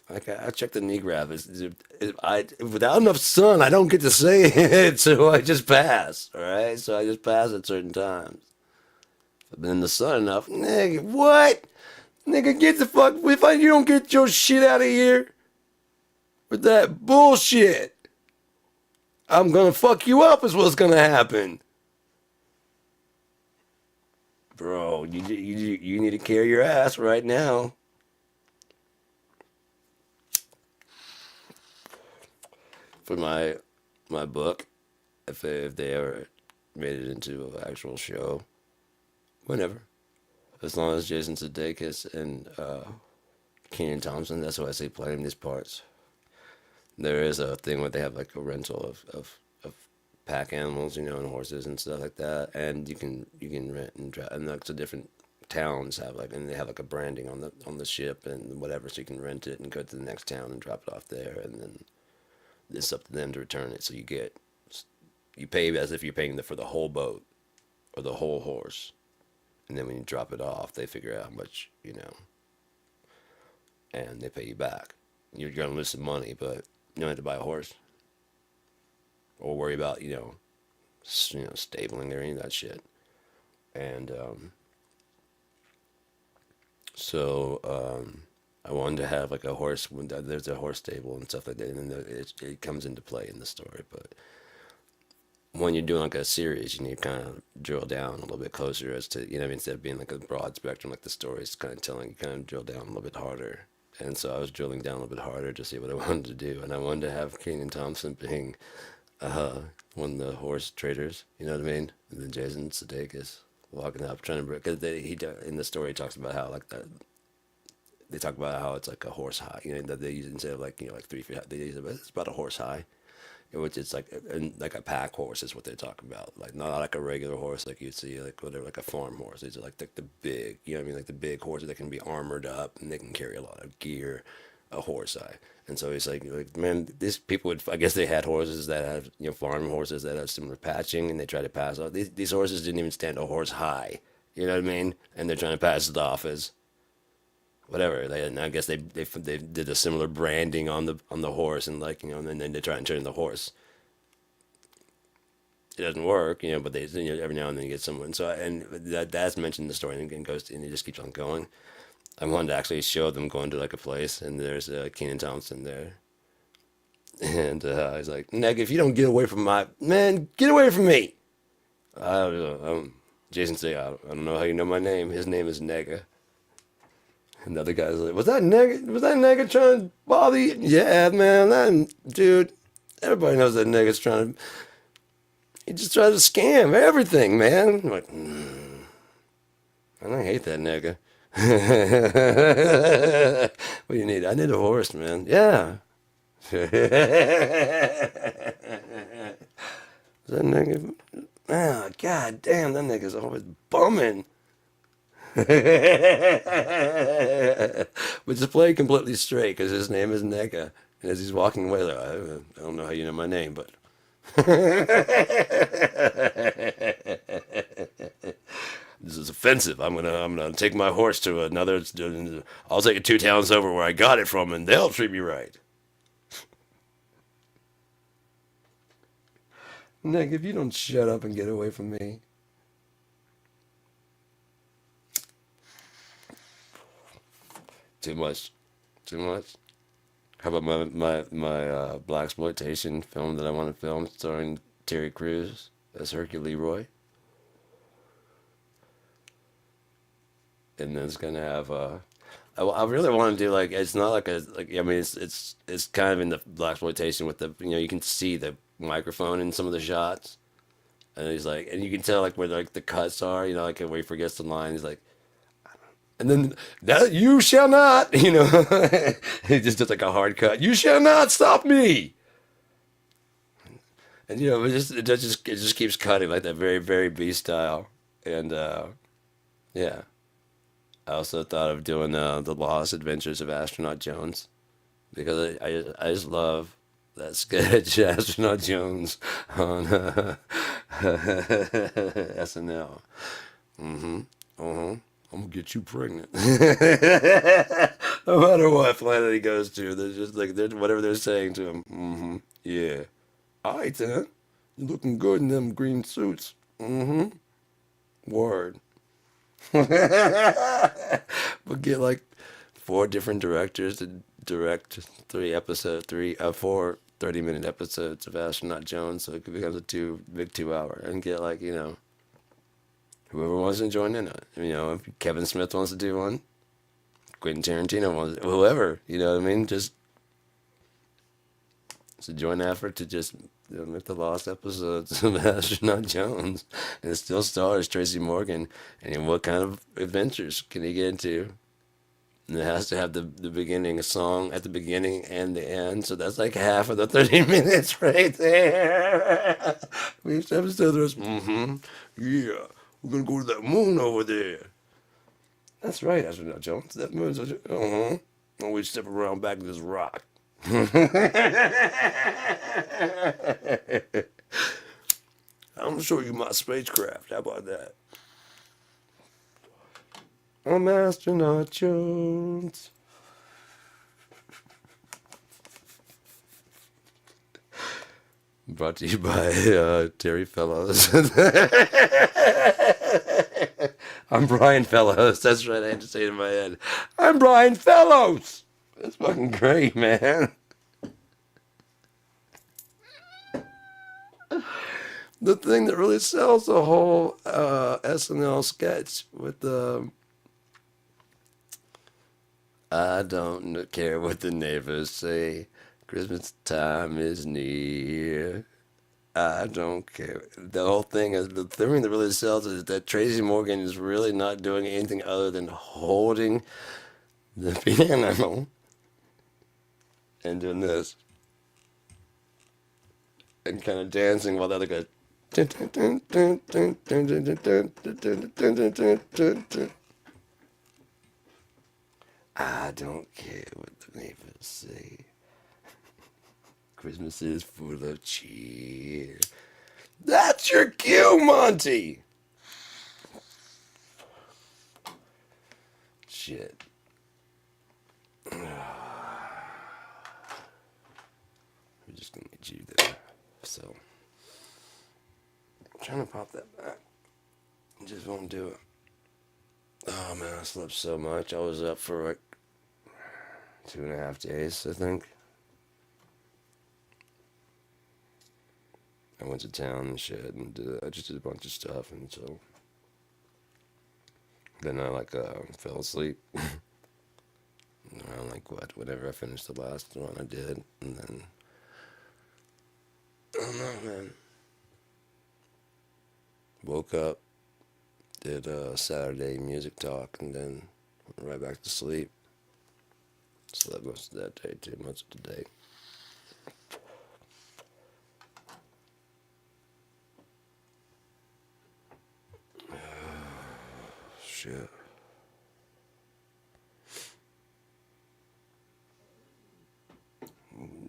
Like I checked the knee graph. Without enough sun, I don't get to say it, so I just pass. All right, so I just pass at certain times. If I've been in the sun enough, nigga, what? Nigga, get the fuck. If you don't get your shit out of here with that bullshit, I'm gonna fuck you up. Is what's gonna happen, bro. You need to carry your ass right now. For my book, if they ever made it into an actual show, whenever, as long as Jason Sudeikis and Kenan Thompson, that's why I say playing these parts. There is a thing where they have like a rental of pack animals, and horses and stuff like that, and you can rent and drive, and like the different towns have like, and they have like a branding on the ship and whatever, so you can rent it and go to the next town and drop it off there, and then it's up to them to return it. So you pay as if you're paying for the whole boat or the whole horse, and then when you drop it off, they figure out how much and they pay you back. You're gonna lose some money, but you don't have to buy a horse or worry about stabling or any of that shit. And I wanted to have like a horse. There's a horse stable and stuff like that, and then it comes into play in the story. But when you're doing like a series, you need to kind of drill down a little bit closer as to, instead of being like a broad spectrum, like the story's kind of telling, you kind of drill down a little bit harder. And so I was drilling down a little bit harder to see what I wanted to do. And I wanted to have Kenan Thompson being one of the horse traders, you know what I mean? And then Jason Sudeikis walking up trying to break, because in the story he talks about how like they talk about how it's like a horse high, that they use instead of like, like 3 feet high, they use it's about a horse high, which it's like a pack horse is what they talk about, like not like a regular horse like you'd see like whatever, like a farm horse. These are like the big, like the big horses that can be armored up and they can carry a lot of gear, a horse high. And so he's like, man, these people would, I guess they had horses that have, farm horses that have similar patching, and they try to pass off. These horses didn't even stand a horse high, you know what I mean? And they're trying to pass it off as whatever. I guess they did a similar branding on the horse, and like, and then they try and turn the horse. It doesn't work, but they, every now and then you get someone. So, and that's mentioned in the story, and it just keeps on going. I wanted to actually show them going to like a place, and there's Kenan Thompson there, and he's like, "Neg, if you don't get away from my man, get away from me." I don't know. Jason say, I don't know how you know my name. His name is Nega. And the other guy's like, "Was that Nega? Was that Nega trying to bother you?" Yeah, man, dude. Everybody knows that Nega's trying to. He just tries to scam everything, man. I'm like, I hate that Nega. What do you need? I need a horse, man. Yeah. Is that nigga? Ah, god damn, that nigga's always bumming. But just play it completely straight, because his name is Nega. And as he's walking away, like, I don't know how you know my name, but. This is offensive. I'm gonna take my horse to another. I'll take it 2 towns over where I got it from, and they'll treat me right. Nick, if you don't shut up and get away from me. Too much. Too much. How about my black exploitation film that I want to film starring Terry Crews as Hercule Leroy? And then it's gonna have I really want to do like, it's not like I mean it's kind of in the black exploitation with the, you can see the microphone in some of the shots, and he's like, and you can tell like where like the cuts are, like where he forgets the line. He's like, I don't And then that you shall not, he just does like a hard cut. You shall not stop me. And it just keeps cutting like that, very very B style. And yeah, I also thought of doing the Lost Adventures of Astronaut Jones because I just love that sketch, Astronaut Jones on SNL. Mm-hmm. Uh-huh. I'm gonna get you pregnant. No matter what planet he goes to, they're just like whatever they're saying to him. Mm-hmm. Yeah. All right then. You looking good in them green suits. Mm-hmm. Word. But get like four different directors to direct four 30-minute episodes of Astronaut Jones, so it becomes a big 2 hour, and get like whoever wants to join in it. If Kevin Smith wants to do one, Quentin Tarantino wants whoever. You know what I mean? Just it's a joint effort to just make the lost episodes of Astronaut Jones, and it still stars Tracy Morgan. And what kind of adventures can he get into? And it has to have the beginning, a song at the beginning and the end. So that's like half of the 30 minutes right there. Each episode there's, yeah, we're going to go to that moon over there. That's right, Astronaut Jones. That moon's, always step around back to this rock. I'm gonna show you my spacecraft. How about that? I'm Astronaut Jones. Brought to you by Terry Fellows. I'm Brian Fellows. That's right, I had to say it in my head. I'm Brian Fellows. That's fucking great, man. The thing that really sells the whole SNL sketch with the I don't care what the neighbors say. Christmas time is near. I don't care. The whole thing is the thing that really sells is that Tracy Morgan is really not doing anything other than holding the piano and doing this and kind of dancing while the other guy. I don't care what the neighbors say. Christmas is full of cheer. That's your cue, Monty. Shit. We're just gonna get you there. So, I'm trying to pop that back. I just won't do it. Oh man, I slept so much. I was up for like 2.5 days, I think. I went to town and shit, and I just did a bunch of stuff, and so then I fell asleep around whenever I finished the last one I did, and then I don't know, man. Woke up, did a Saturday music talk, and then went right back to sleep. Slept most of that day too, most of the day. Shit.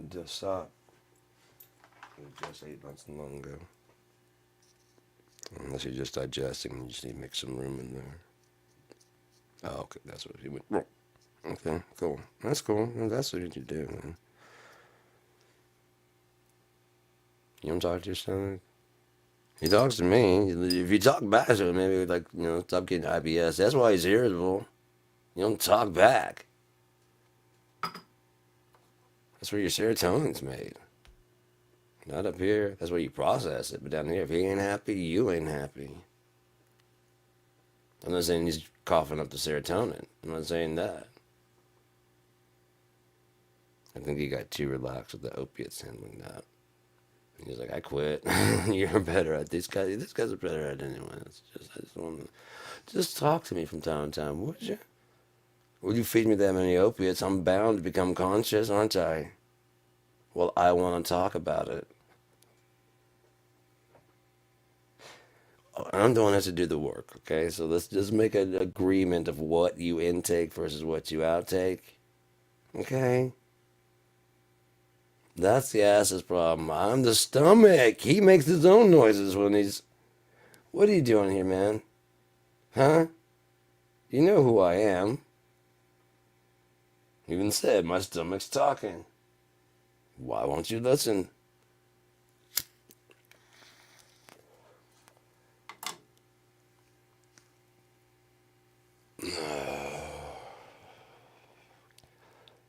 Just stop. We just ate not so long ago. Unless you're just digesting, you just need to make some room in there. Oh, okay, that's what he went. Okay, cool. That's cool. That's what you do, man. You don't talk to your stomach? He talks to me. If you talk back to him, maybe stop getting IBS. That's why he's irritable. You don't talk back. That's where your serotonin's made. Not up here. That's where you process it. But down here, if he ain't happy, you ain't happy. I'm not saying he's coughing up the serotonin. I'm not saying that. I think he got too relaxed with the opiates handling that. He's like, I quit. You're better at this guy's better at it anyway. I just want to just talk to me from time to time, would you? Well, you feed me that many opiates, I'm bound to become conscious, aren't I? Well, I want to talk about it. I'm the one that has to do the work, okay? So let's just make an agreement of what you intake versus what you outtake, okay? That's the ass's problem. I'm the stomach. He makes his own noises when he's. What are you doing here, man? Huh? You know who I am. Even said my stomach's talking. Why won't you listen?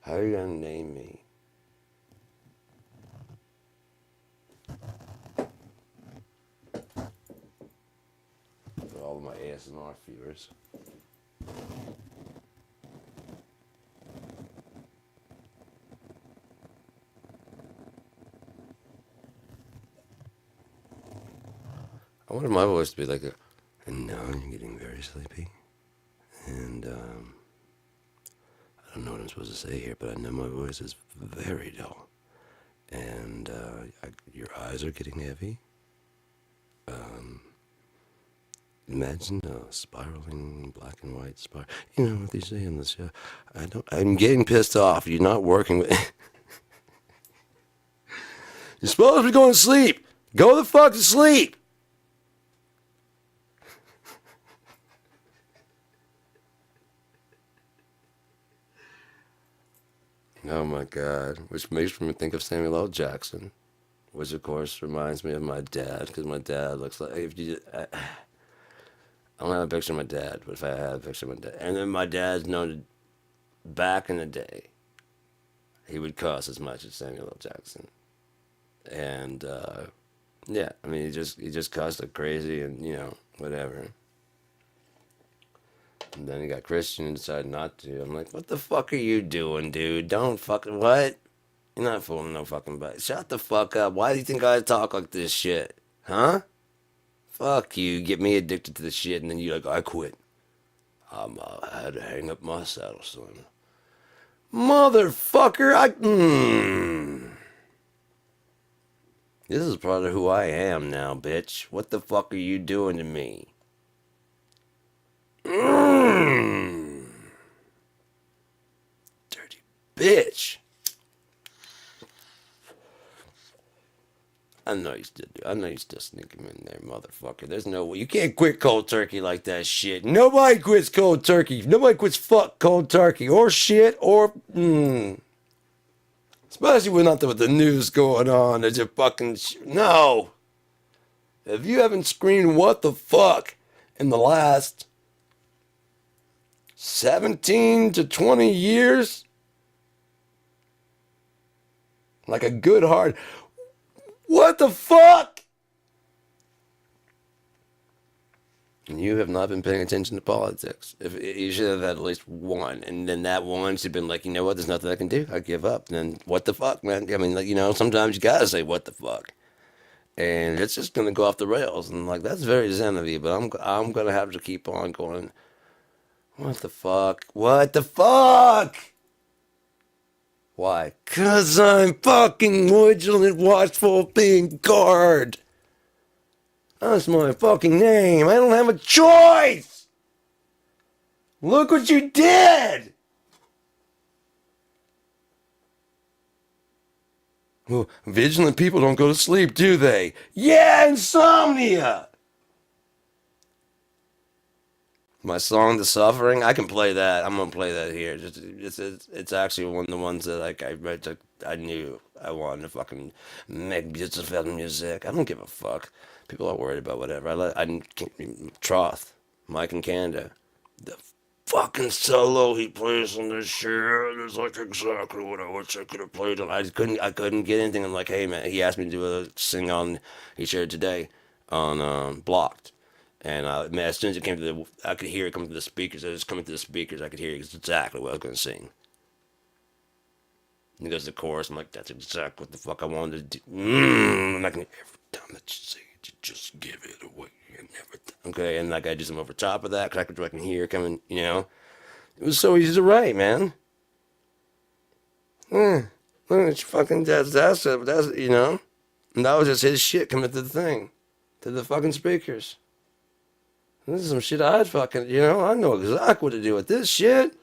How are you gonna name me? For all of my ASMR viewers. I wanted my voice to be like a, and now you're getting very sleepy. And I don't know what I'm supposed to say here, but I know my voice is very dull. And your eyes are getting heavy. Imagine a spiraling black and white spiral. You know what they say in the show. I'm getting pissed off. You're not working with. You're supposed to be going to sleep. Go the fuck to sleep. Oh my God. Which makes me think of Samuel L. Jackson. Which of course reminds me of my dad. Because my dad looks like. If you, I don't have a picture of my dad. But if I had a picture of my dad. And then my dad's known to. Back in the day. He would cuss as much as Samuel L. Jackson. And yeah, I mean he just cussed like crazy and whatever. And then he got Christian and decided not to. I'm like, what the fuck are you doing, dude? Don't fucking what? You're not fooling no fucking body. Shut the fuck up. Why do you think I talk like this shit? Huh? Fuck you. Get me addicted to the shit and then you're like, I quit. I had to hang up my saddle, son. Motherfucker, This is part of who I am now, bitch. What the fuck are you doing to me? Dirty bitch. I know you still sneak him in there, motherfucker. There's no way. You can't quit cold turkey like that shit. Nobody quits cold turkey. Nobody quits fuck cold turkey or shit or Especially with the news going on. There's a fucking no. If you haven't screamed what the fuck in the last 17 to 20 years, like a good heart, what the fuck? And you have not been paying attention to politics. If you should have had at least one, and then that one should have been like, you know what? There's nothing I can do. I give up. And then what the fuck, man? I mean, like, sometimes you gotta say what the fuck, and it's just gonna go off the rails. And like that's very zen of you, but I'm gonna have to keep on going. What the fuck? What the fuck? Why? 'Cause I'm fucking vigilant, watchful, being guard. That's my fucking name. I don't have a choice. Look what you did. Well, vigilant people don't go to sleep, do they? Yeah, insomnia. My song, "The Suffering," I can play that. I'm gonna play that here. It's actually one of the ones that like I knew I wanted to fucking make beautiful music. I don't give a fuck. People are worried about whatever. I Troth, Mike and Kanda, the fucking solo he plays on this shit is like exactly what I wish I could have played on. I couldn't get anything. I'm like, hey man, he asked me to do a sing on. He shared today on Blocked. And man, as soon as it came to I could hear it coming to the speakers. It was coming to the speakers. I could hear exactly what I was going to sing. And he goes to the chorus. I'm like, that's exactly what the fuck I wanted to do. And I can every time that you sing it, you just give it away. And okay, and like I do some over top of that because I can hear it coming. It was so easy to write, man. It's fucking that's you know. And that was just his shit coming to the thing, to the fucking speakers. This is some shit I'd fucking, I know exactly what to do with this shit.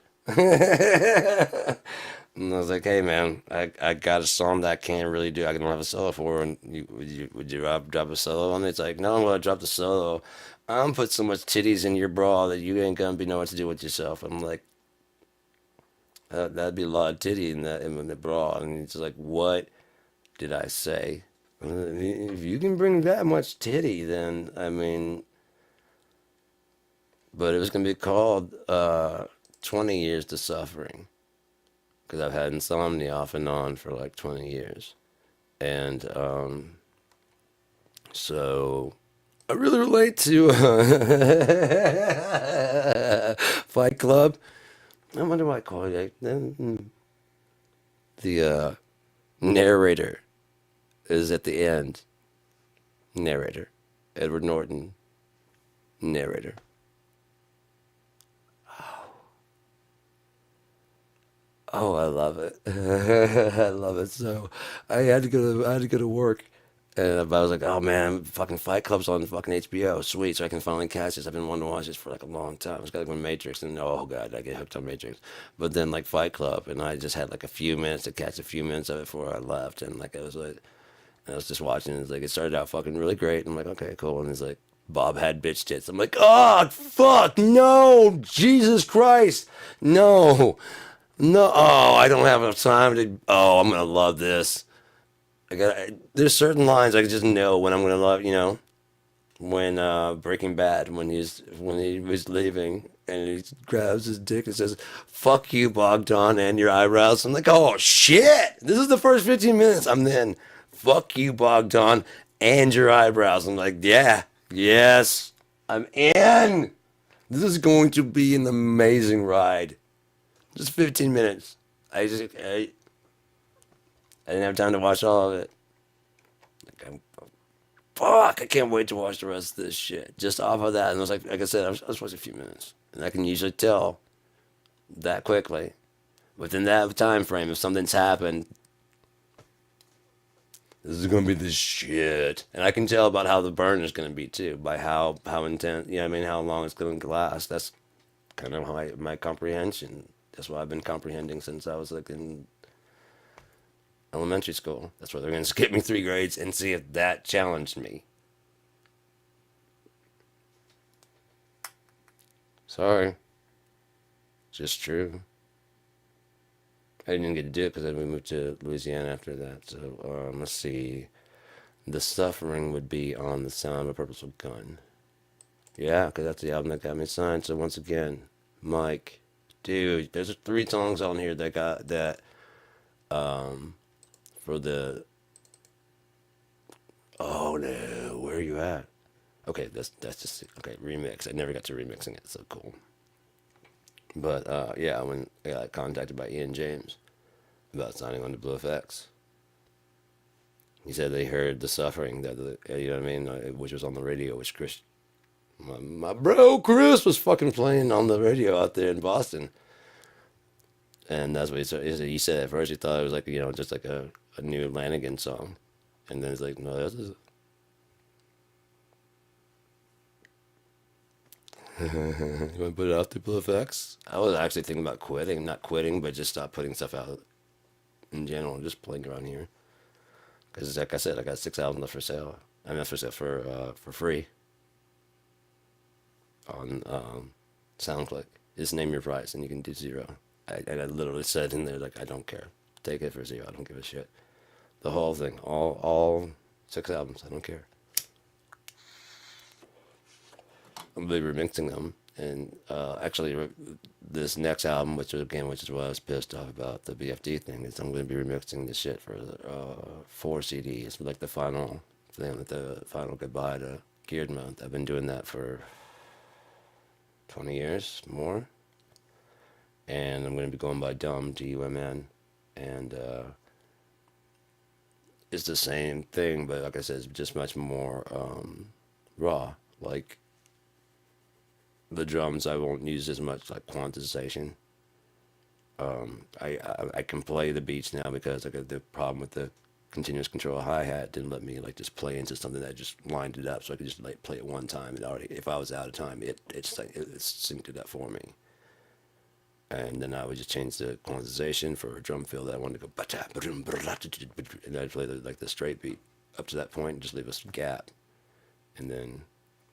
And I was like, hey man, I got a song that I can't really do. I don't have a solo for, and would you drop a solo on it? It's like, no, I'm gonna drop the solo. I'm put so much titties in your bra that you ain't gonna be know what to do with yourself. I'm like, that'd be a lot of titty in the bra, and it's like, what did I say? If you can bring that much titty, then I mean, but it was gonna be called 20 Years to Suffering because I've had insomnia off and on for like 20 years, and so I really relate to Fight Club. I wonder why I call it the narrator is at the end. Narrator, Edward Norton, narrator. Oh, I love it. I love it. So I had to go to work, and I was like, oh man, fucking Fight Club's on fucking HBO. Sweet, so I can finally catch this. I've been wanting to watch this for like a long time. It's got like when Matrix, and oh god, I get hooked on Matrix. But then like Fight Club, and I just had like a few minutes to catch a few minutes of it before I left, and like I was just watching. And it's like it started out fucking really great. And I'm like, okay, cool. And it's like Bob had bitch tits. I'm like, oh fuck, no, Jesus Christ, no. No, oh, I don't have enough time to. Oh, I'm gonna love this. There's certain lines I just know when I'm gonna love. When Breaking Bad, when he was leaving and he grabs his dick and says, "Fuck you, Bogdan, and your eyebrows." I'm like, oh shit! This is the first 15 minutes. I'm then, "Fuck you, Bogdan, and your eyebrows." I'm like, yeah, yes, I'm in. This is going to be an amazing ride. Just 15 minutes. I didn't have time to watch all of it. Fuck, I can't wait to watch the rest of this shit. Just off of that. And I was like I said, I was watching a few minutes. And I can usually tell that quickly. Within that time frame, if something's happened, this is going to be the shit. And I can tell about how the burn is going to be too, by how intense, how long it's going to last. That's kind of my comprehension. That's what I've been comprehending since I was like in elementary school. That's why they're going to skip me 3 grades and see if that challenged me. Sorry, just true. I didn't get to do it because then we moved to Louisiana after that. So let's see. The Suffering would be on The Sound of a Purposeful Gun. Yeah, because that's the album that got me signed. So once again, Mike, dude, there's 3 songs on here that got that for the. Oh no, where are you at? Okay, that's just okay. Remix. I never got to remixing it. So cool. But yeah, when I got contacted by Ian James about signing on to Blue FX, he said they heard the suffering that you know what I mean, which was on the radio, which Chris, my bro Chris was fucking playing on the radio out there in Boston, and that's what he said. He said at first he thought it was like just like a new Lanigan song, and then he's like, no, this is. You want to put it out there, Blue FX? I was actually thinking about quitting, not quitting, but just stop putting stuff out in general, just playing around here. Because like I said, I got 6 albums left for sale. I mean, not for sale for free on SoundClick. Just name your price and you can do 0. I literally said in there like I don't care. Take it for 0. I don't give a shit. The whole thing, all 6 albums. I don't care. I'm gonna be remixing them, and actually, this next album, which is what I was pissed off about the BFD thing, is I'm gonna be remixing the shit for the 4 CDs, like the final thing, like the final goodbye to Geared Month. I've been doing that for 20 years more, and I'm gonna be going by Dumb, DUMN, and it's the same thing, but like I said, it's just much more raw, like. The drums I won't use as much like quantization. I can play the beats now because like the problem with the continuous control hi-hat didn't let me like just play into something that just lined it up, so I could just like play it one time and already if I was out of time it synced it up for me. And then I would just change the quantization for a drum fill that I wanted to go and I'd play like the straight beat up to that point and just leave a gap and then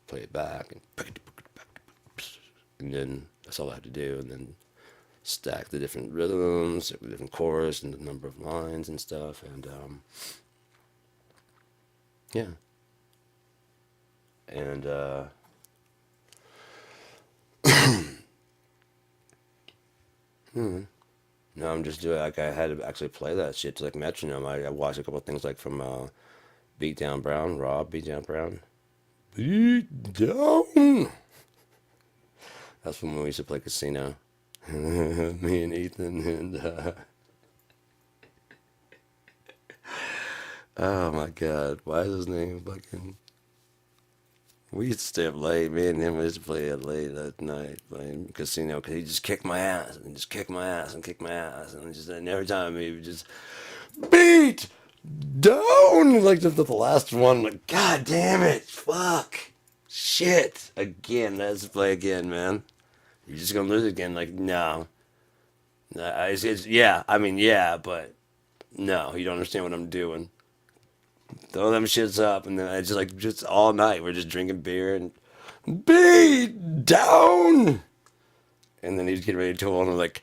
play it back and then that's all I had to do and then stack the different rhythms, the different chorus, and the number of lines and stuff, and yeah, and now I'm just doing like I had to actually play that shit to like metronome. I watched a couple of things like from Beat Down Brown, Rob Beat Down Brown, Beat Down. That's when we used to play casino. Me and Ethan and oh my god, why is his name fucking? We used to stay up late. Me and him used to play it late at night playing casino because he just kicked my ass and just kicked my ass and kicked my ass and every time he would just beat down like the last one. Like god damn it, fuck, shit again. Let's play again, man. You're just gonna lose again. Like, no. Yeah, I mean, yeah, but no, you don't understand what I'm doing. Throw them shits up, and then I just like, just all night, we're just drinking beer and beat down. And then he's getting ready to tell him, like,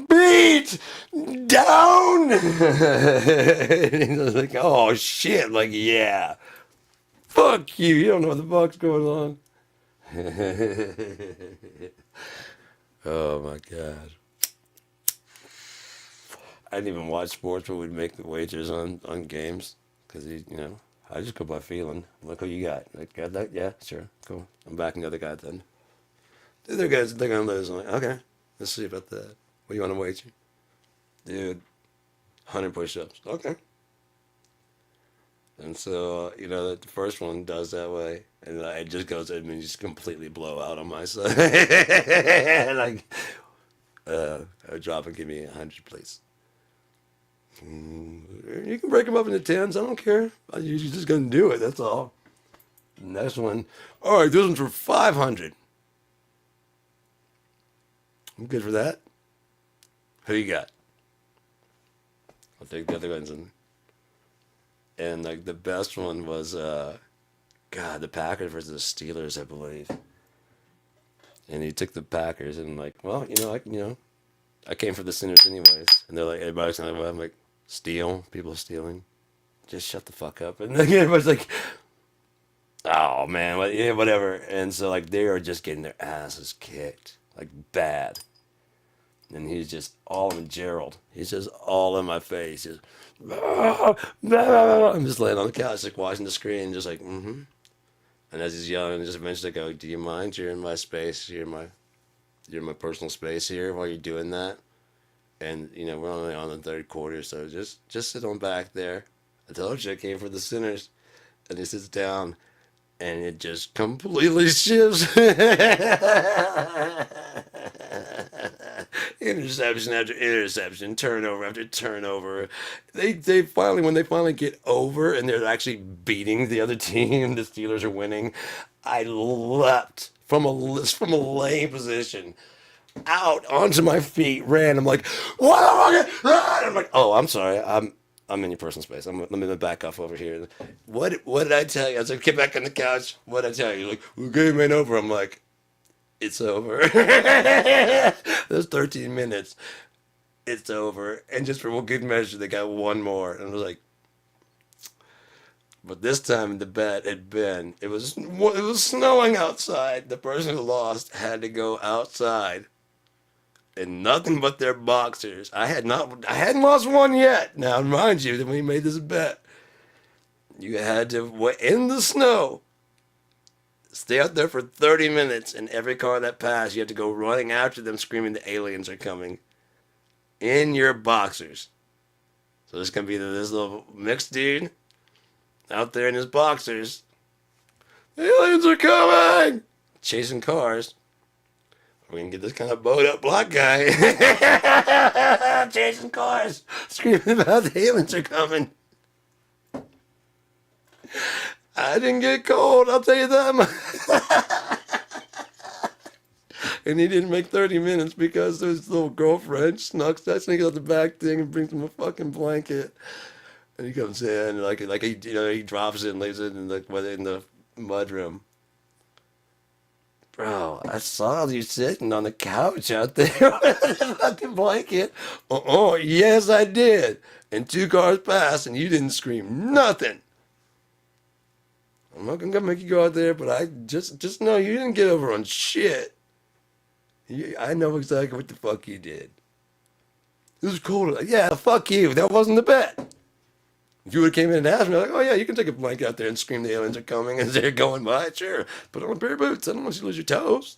beat down. And he's like, oh shit, like, yeah. Fuck you, you don't know what the fuck's going on. Oh my god. I didn't even watch sports, but we'd make the wagers on games because I just go by feeling. Look who you got. Like, got that? Yeah, sure, cool. I'm backing the other guy then. The other guys, they're gonna lose. I'm like, okay, let's see about that. What do you want to wager, dude? 100 push-ups. Okay. And so, the first one does that way. And it just goes in and just completely blow out on my side. Like, I drop and give me 100, please. You can break them up into tens. I don't care. I'm usually just going to do it. That's all. Next one. All right, this one's for 500. I'm good for that. Who you got? I'll take the other ones. And like the best one was, God, the Packers versus the Steelers, I believe. And he took the Packers and like, well, I came for the Sinners anyways. And they're like, everybody's like, well, I'm like, steal, people stealing. Just shut the fuck up. And like, everybody's like, oh man, yeah, whatever. And so like they are just getting their asses kicked, like bad. And he's just all in Gerald. He's just all in my face. Just, I'm just laying on the couch, like watching the screen, just like, mm-hmm. And as he's yelling, just eventually I go, do you mind? You're in my space. You're in my personal space here while you're doing that. And, we're only on the third quarter, so just sit on back there. I told you I came for the Sinners. And he sits down, and it just completely shifts. Interception after interception, turnover after turnover. They finally, when they finally get over and they're actually beating the other team, the Steelers are winning. I leapt from a laying position out onto my feet, ran. I'm like, what the fuck? I'm like, oh, I'm sorry, I'm in your personal space. Let me back off over here. What did I tell you? I was like, get back on the couch. What did I tell you? Like, the game ain't over. I'm like, it's over. There's 13 minutes. It's over. And just for good measure, they got one more. And I was like, but this time the bet had been, it was snowing outside. The person who lost had to go outside in nothing but their boxers. I hadn't lost one yet. Now, mind you, that we made this bet. You had to wait in the snow. Stay out there for 30 minutes, and every car that passed, you have to go running after them screaming the aliens are coming. In your boxers. So there's going to be this little mixed dude out there in his boxers. The aliens are coming! chasing cars. We can get this kind of bowed up black guy chasing cars, screaming about the aliens are coming. I didn't get cold, I'll tell you that much. And he didn't make 30 minutes because his little girlfriend sneaks out the back thing and brings him a fucking blanket. And he comes in, like he, he drops it and lays it in the mud room. Bro, I saw you sitting on the couch out there with a fucking blanket. Yes, I did. And 2 cars passed, and you didn't scream nothing. I'm not gonna make you go out there, but I just know you didn't get over on shit. I know exactly what the fuck you did. It was cold. Yeah, fuck you. That wasn't the bet. If you would have came in and asked me, like, oh yeah, you can take a blanket out there and scream the aliens are coming as they're going by. Sure. Put on a pair of boots. I don't want you to lose your toes.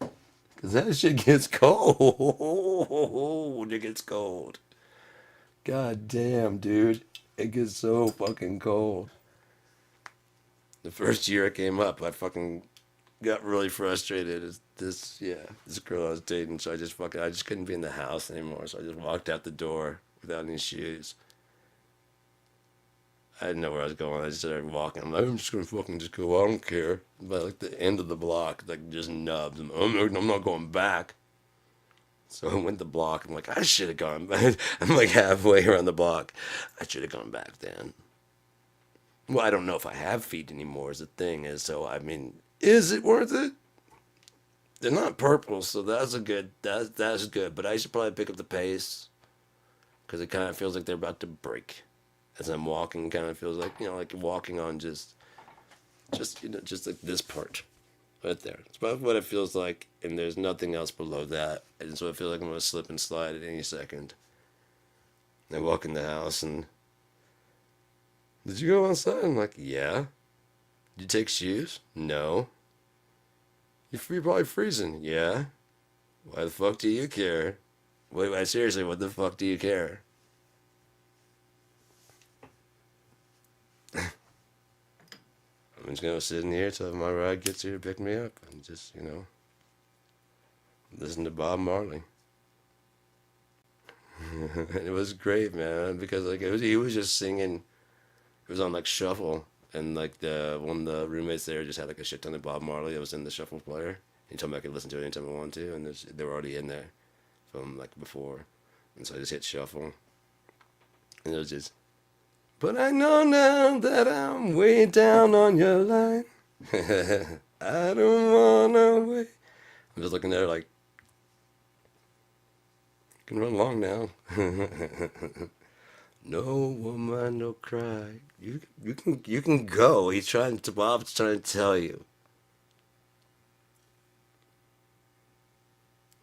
Because that shit gets cold. It gets cold. God damn, dude. It gets so fucking cold. The first year it came up, I fucking got really frustrated. This girl I was dating, so I just couldn't be in the house anymore. So I just walked out the door without any shoes. I didn't know where I was going. I just started walking. I'm like, I'm just gonna fucking just go. I don't care. But like the end of the block, like just nubs. I'm not going back. So I went the block. I'm like, I should have gone back. I'm like halfway around the block. I should have gone back then. Well, I don't know if I have feet anymore. Is the thing is, so I mean, is it worth it? They're not purple, so that's good. But I should probably pick up the pace because it kind of feels like they're about to break. As I'm walking, kind of feels like, like walking on just like this part right there. It's about what it feels like, and there's nothing else below that. And so I feel like I'm going to slip and slide at any second. And I walk in the house, and did you go outside? I'm like, yeah. Did you take shoes? No. You're probably freezing. Yeah. Why the fuck do you care? Wait, seriously, what the fuck do you care? I'm just gonna sit in here till my ride gets here to pick me up and just, listen to Bob Marley. And it was great, man, because like he was just singing. It was on like shuffle, and like one of the roommates there just had like a shit ton of Bob Marley that was in the shuffle player. He told me I could listen to it anytime I wanted to, and they were already in there from like before, and so I just hit shuffle, and it was just. But I know now that I'm way down on your line. I don't wanna wait. I'm just looking at her like, you can run along now. No woman, no cry. You can go. Bob's trying to tell you.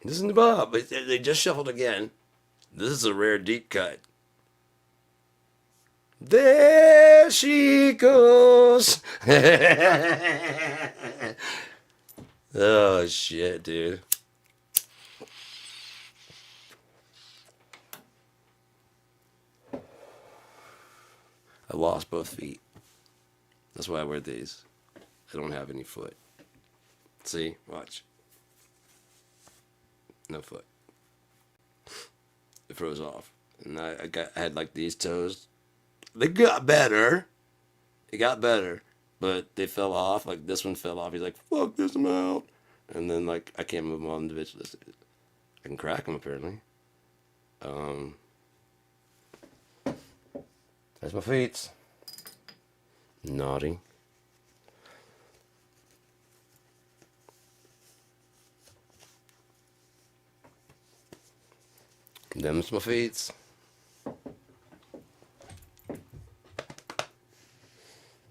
Listen to Bob. They just shuffled again. This is a rare deep cut. There she goes. Oh shit, dude. I lost both feet. That's why I wear these. I don't have any foot. See? Watch. No foot. It froze off. And I had like these toes. They got better. It got better. But they fell off. Like this one fell off. He's like, fuck this, I'm out. And then like I can't move them all individually. I can crack them apparently. There's my feet. Naughty. Them's my feet.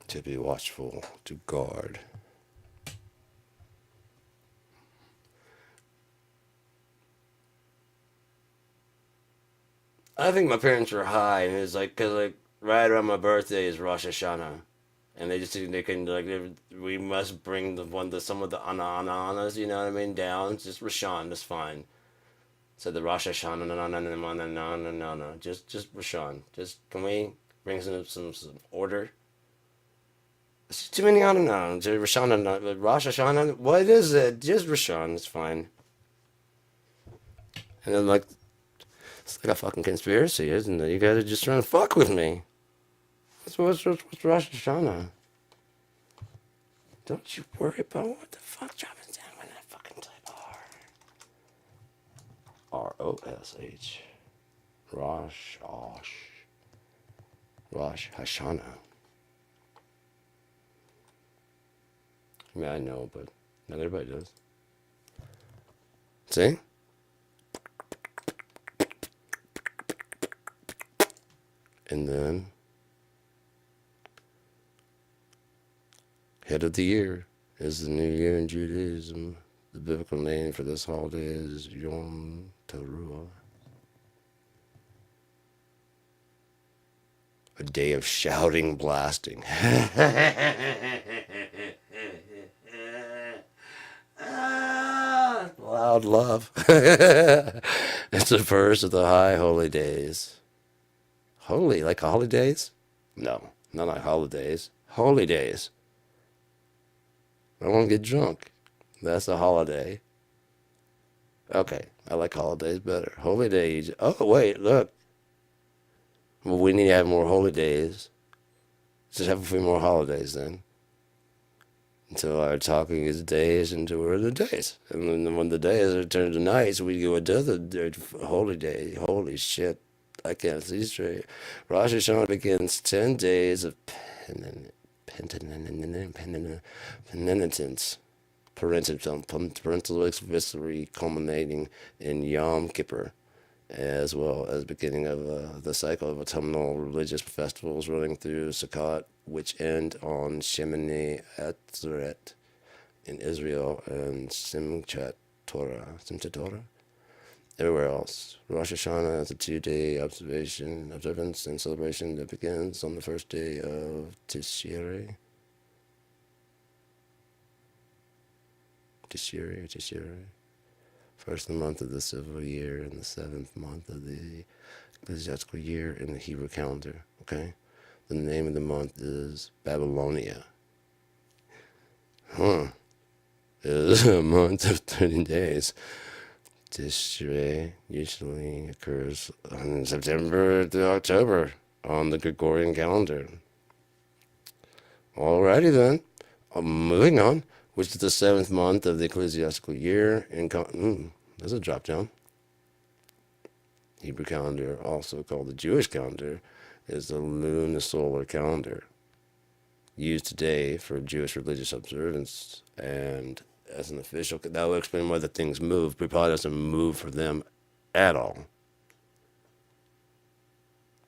To be watchful, to guard. I think my parents were high, and it's like, cause like right around my birthday is Rosh Hashanah, and they can like we must bring some of the ananas, you know what I mean, down. Just Rashan, that's fine. So the Rosh Hashanah, no, just Rashan. Just can we bring some order? It's too many, I don't know. Rosh Hashanah, Rosh Hashanah, what is it? Just Rosh Hashanah, it's fine. And then, like, it's like a fucking conspiracy, isn't it? You guys are just trying to fuck with me. What's Rosh Hashanah? Don't you worry about what the fuck dropping down when I fucking type Rosh. Rosh Hashanah. I mean, I know, but not everybody does. See? And then, head of the year is the new year in Judaism. The biblical name for this holiday is Yom Teruah. A day of shouting, blasting. Loud love. It's the first of the high holy days. Holy, like holidays? No, not like holidays. Holy days. I want to get drunk. That's a holiday. Okay, I like holidays better. Holy days. Oh, wait, look. Well, we need to have more holy days. Just have a few more holidays then. Until our talking is days until we're the days. And then when the days are turned to nights, we go into the holy day. Holy shit. I can't see straight. Rosh Hashanah begins 10 days of penitence, parental victory culminating in Yom Kippur, as well as beginning of the cycle of autumnal religious festivals running through Sukkot, which end on Shemini Atzeret in Israel and Simchat Torah. Everywhere else. Rosh Hashanah is a 2-day observance, and celebration that begins on the first day of Tishrei. First of the month of the civil year and the 7th month of the ecclesiastical year in the Hebrew calendar. Okay? The name of the month is Babylonia. It is a month of 30 days. Tishrei usually occurs in September to October on the Gregorian calendar. Alrighty then, moving on, which is the 7th month of the ecclesiastical year. There's a drop down. Hebrew calendar, also called the Jewish calendar, is the lunisolar calendar, used today for Jewish religious observance and as an official. That will explain why the things move, but it probably doesn't move for them at all.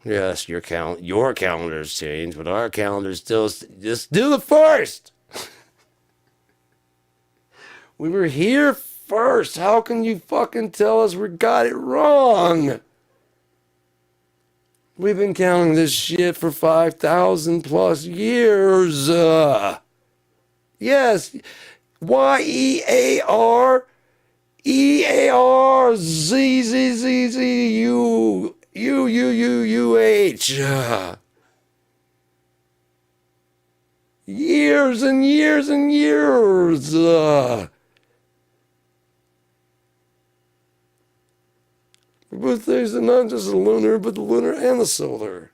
Yes, your calendars change, but our calendar's still just do the first. We were here first. How can you fucking tell us we got it wrong? We've been counting this shit for 5,000 plus years. Yes. YEARZZZZUUUUH. Years and years and years. Birthdays are not just the lunar, but the lunar and the solar.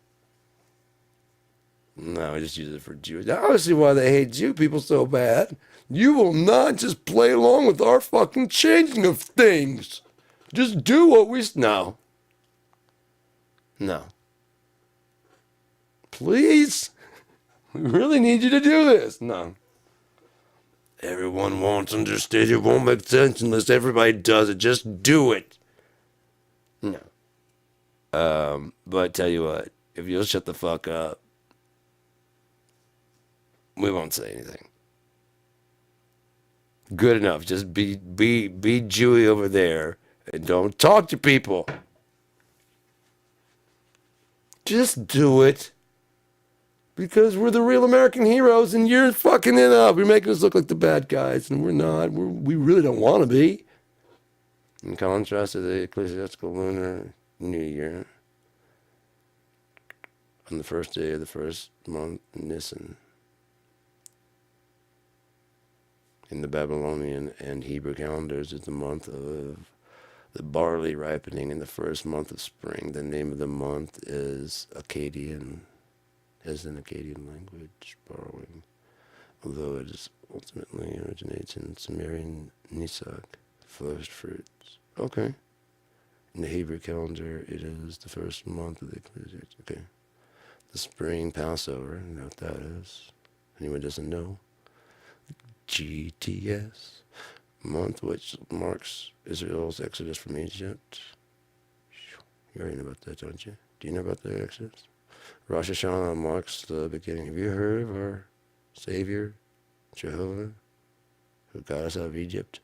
No, I just use it for Jews. I don't see why they hate Jew people so bad. You will not just play along with our fucking changing of things. Just do what we... No. Please? We really need you to do this. No. Everyone wants understood. It won't make sense unless everybody does it. Just do it. No. But I tell you what, if you'll shut the fuck up, we won't say anything. Good enough. Just be Jewy over there and don't talk to people. Just do it. Because we're the real American heroes and you're fucking it up. You're making us look like the bad guys and we're not. We really don't want to be. In contrast to the ecclesiastical lunar New Year, on the first day of the first month, Nisan, in the Babylonian and Hebrew calendars is the month of the barley ripening in the first month of spring. The name of the month is Akkadian, as in Akkadian language, borrowing, although it is ultimately originates in Sumerian Nisak, first fruits. Okay. In the Hebrew calendar, it is the first month of the Ecclesiastes. Okay. The spring Passover, you know what that is? Anyone doesn't know? GTS month, which marks Israel's exodus from Egypt. You already know about that, don't you? Do you know about the exodus? Rosh Hashanah marks the beginning. Have you heard of our Savior, Jehovah, who got us out of Egypt?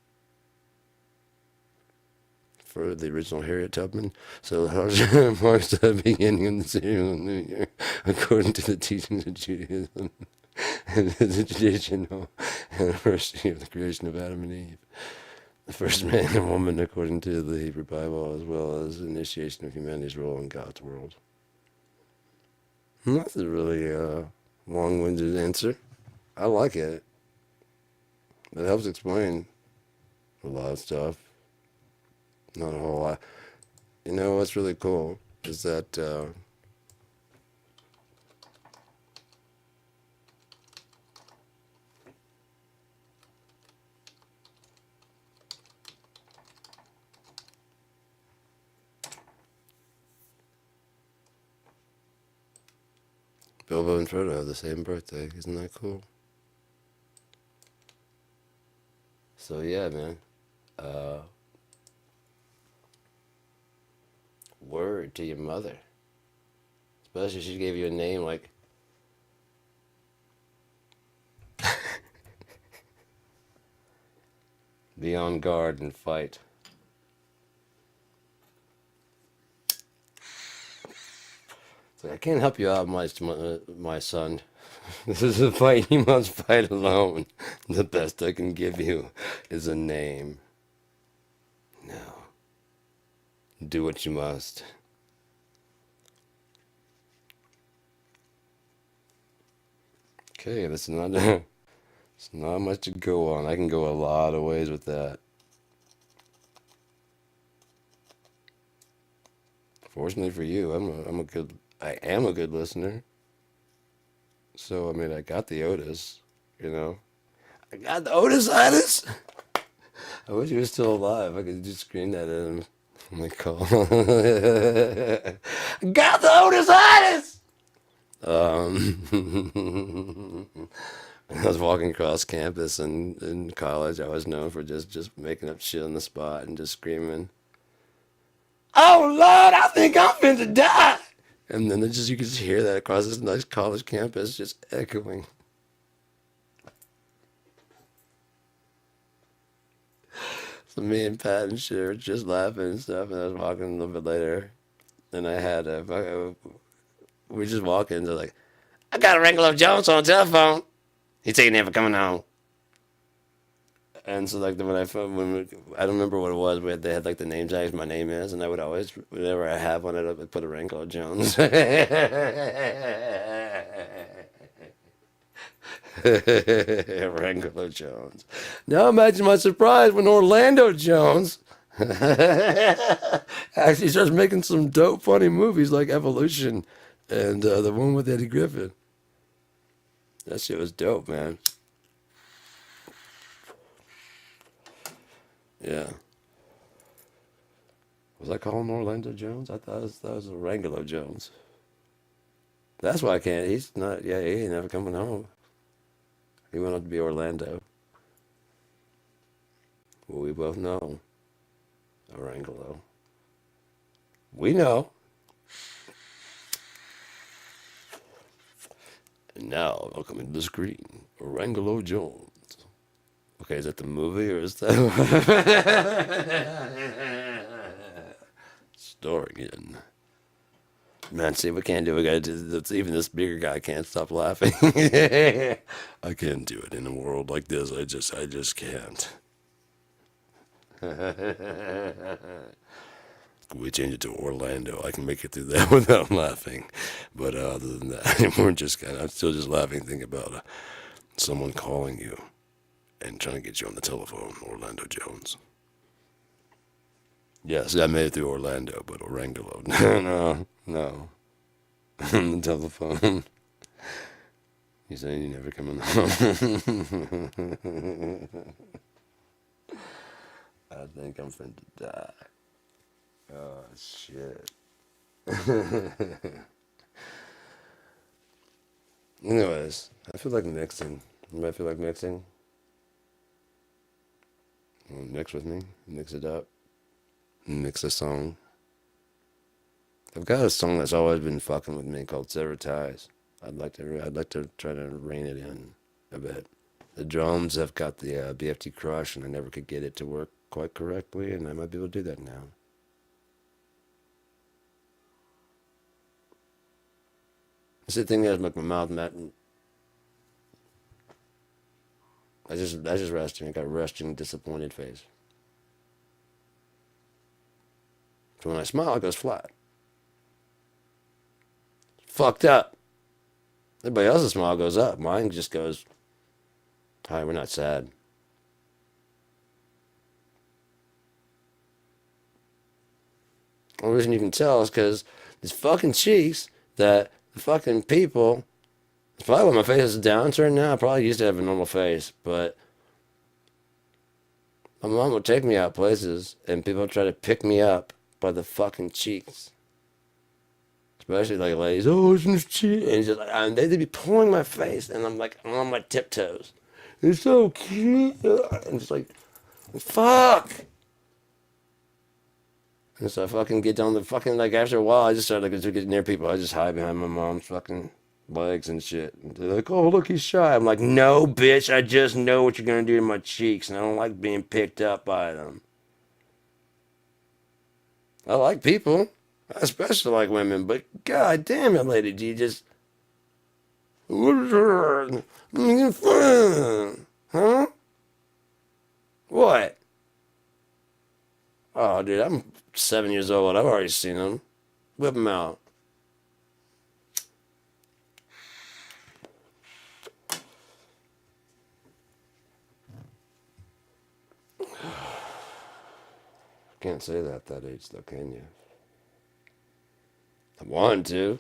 For the original Harriet Tubman. So Rosh Hashanah marks the beginning of the Syrian New Year, according to the teachings of Judaism. And the traditional anniversary of the creation of Adam and Eve, the first man and woman according to the Hebrew Bible, as well as the initiation of humanity's role in God's world. That's a really long-winded answer. I like it. It helps explain a lot of stuff. Not a whole lot. You know what's really cool is that Bilbo and Frodo have the same birthday. Isn't that cool? So yeah, man. Word to your mother. Especially if she gave you a name like be on guard and fight. It's like, I can't help you out, my son. This is a fight you must fight alone. The best I can give you is a name. Now, do what you must. Okay, that's not it's not much to go on. I can go a lot of ways with that. Fortunately for you, I am a good listener. So I mean, I got the Otis, you know. I got the Otis-itis. I wish he was still alive. I could just scream that at him. I'm like, call. Got the Otis-itis. When I was walking across campus in college, I was known for just making up shit on the spot and just screaming, "Oh Lord, I think I'm finna die!" And then you could just hear that across this nice college campus, just echoing. So me and Pat and shit were just laughing and stuff, and I was walking a little bit later, and we were just walking, they're like, "I got a Wrangler Jones on the telephone. He's taking in for coming home." And so like I don't remember what it was, but they had like the name tags my name is, and I would always, whenever I have one, I would put a Wrangler Jones. Wrangler Jones. Now imagine my surprise when Orlando Jones actually starts making some dope, funny movies like Evolution and the one with Eddie Griffin. That shit was dope, man. Yeah. Was I calling Orlando Jones? I thought that was Wrangler Jones. That's why I can't. He's not. Yeah, he ain't never coming home. He went on to be Orlando. Well, we both know. Orangelo. We know. And now, welcome to the screen, Orangelo Jones. Okay, is that the movie or is that starring in? Man, see, we can't do it. Even this bigger guy can't stop laughing. I can't do it in a world like this. I just can't. We change it to Orlando. I can make it through that without laughing. But other than that, I'm still just laughing. Think about someone calling you and trying to get you on the telephone, Orlando Jones. Yes, I made it through Orlando, but Orangelo. No. On the telephone. You saying you never coming home? I think I'm finna die. Oh, shit. Anyways, I feel like mixing. You might feel like mixing. Mix with me. Mix it up. Mix a song. I've got a song that's always been fucking with me called Severed Ties. I'd like to try to rein it in a bit. The drums have got the BFT Crush, and I never could get it to work quite correctly, and I might be able to do that now. It's the thing that like my mouth, Matt. I just resting. I got a resting, disappointed face. So when I smile, it goes flat. Fucked up. Everybody else's smile goes up. Mine just goes, hi, we're not sad. The only reason you can tell is because these fucking cheeks that the fucking people, it's probably why my face is a downturn now. I probably used to have a normal face, but my mom would take me out places and people would try to pick me up by the fucking cheeks. Especially like ladies, oh, it's his cheek. And just like, and they'd be pulling my face, and I'm like, I'm on my tiptoes. It's so cute. And just like, fuck. And so I fucking get down the fucking, like, after a while, I just started like, to get near people. I just hide behind my mom's fucking legs and shit. And they're like, oh, look, he's shy. I'm like, no, bitch, I just know what you're gonna do to my cheeks, and I don't like being picked up by them. I like people. I especially like women, but god damn it, lady, do you just... Huh? What? Oh, dude, I'm 7 years old. I've already seen them. Whip them out. Can't say that at that age, though, can you? I wanted to.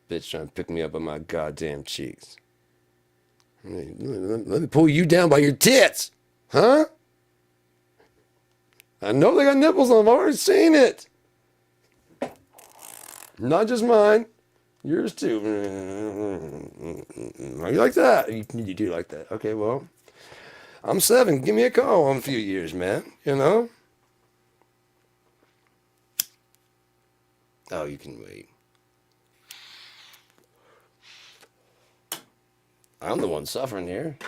Bitch trying to pick me up on my goddamn cheeks. Let me pull you down by your tits. Huh? I know they got nipples on them. I've already seen it. Not just mine. Yours too. Are you like that? You do like that. Okay, well, I'm 7. Give me a call in a few years, man. You know? Oh, you can wait. I'm the one suffering here.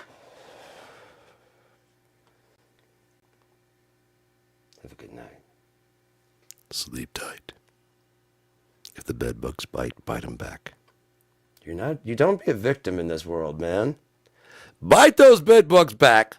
Have a good night. Sleep tight. If the bed bugs bite, bite them back. You don't be a victim in this world, man. Bite those bed bugs back.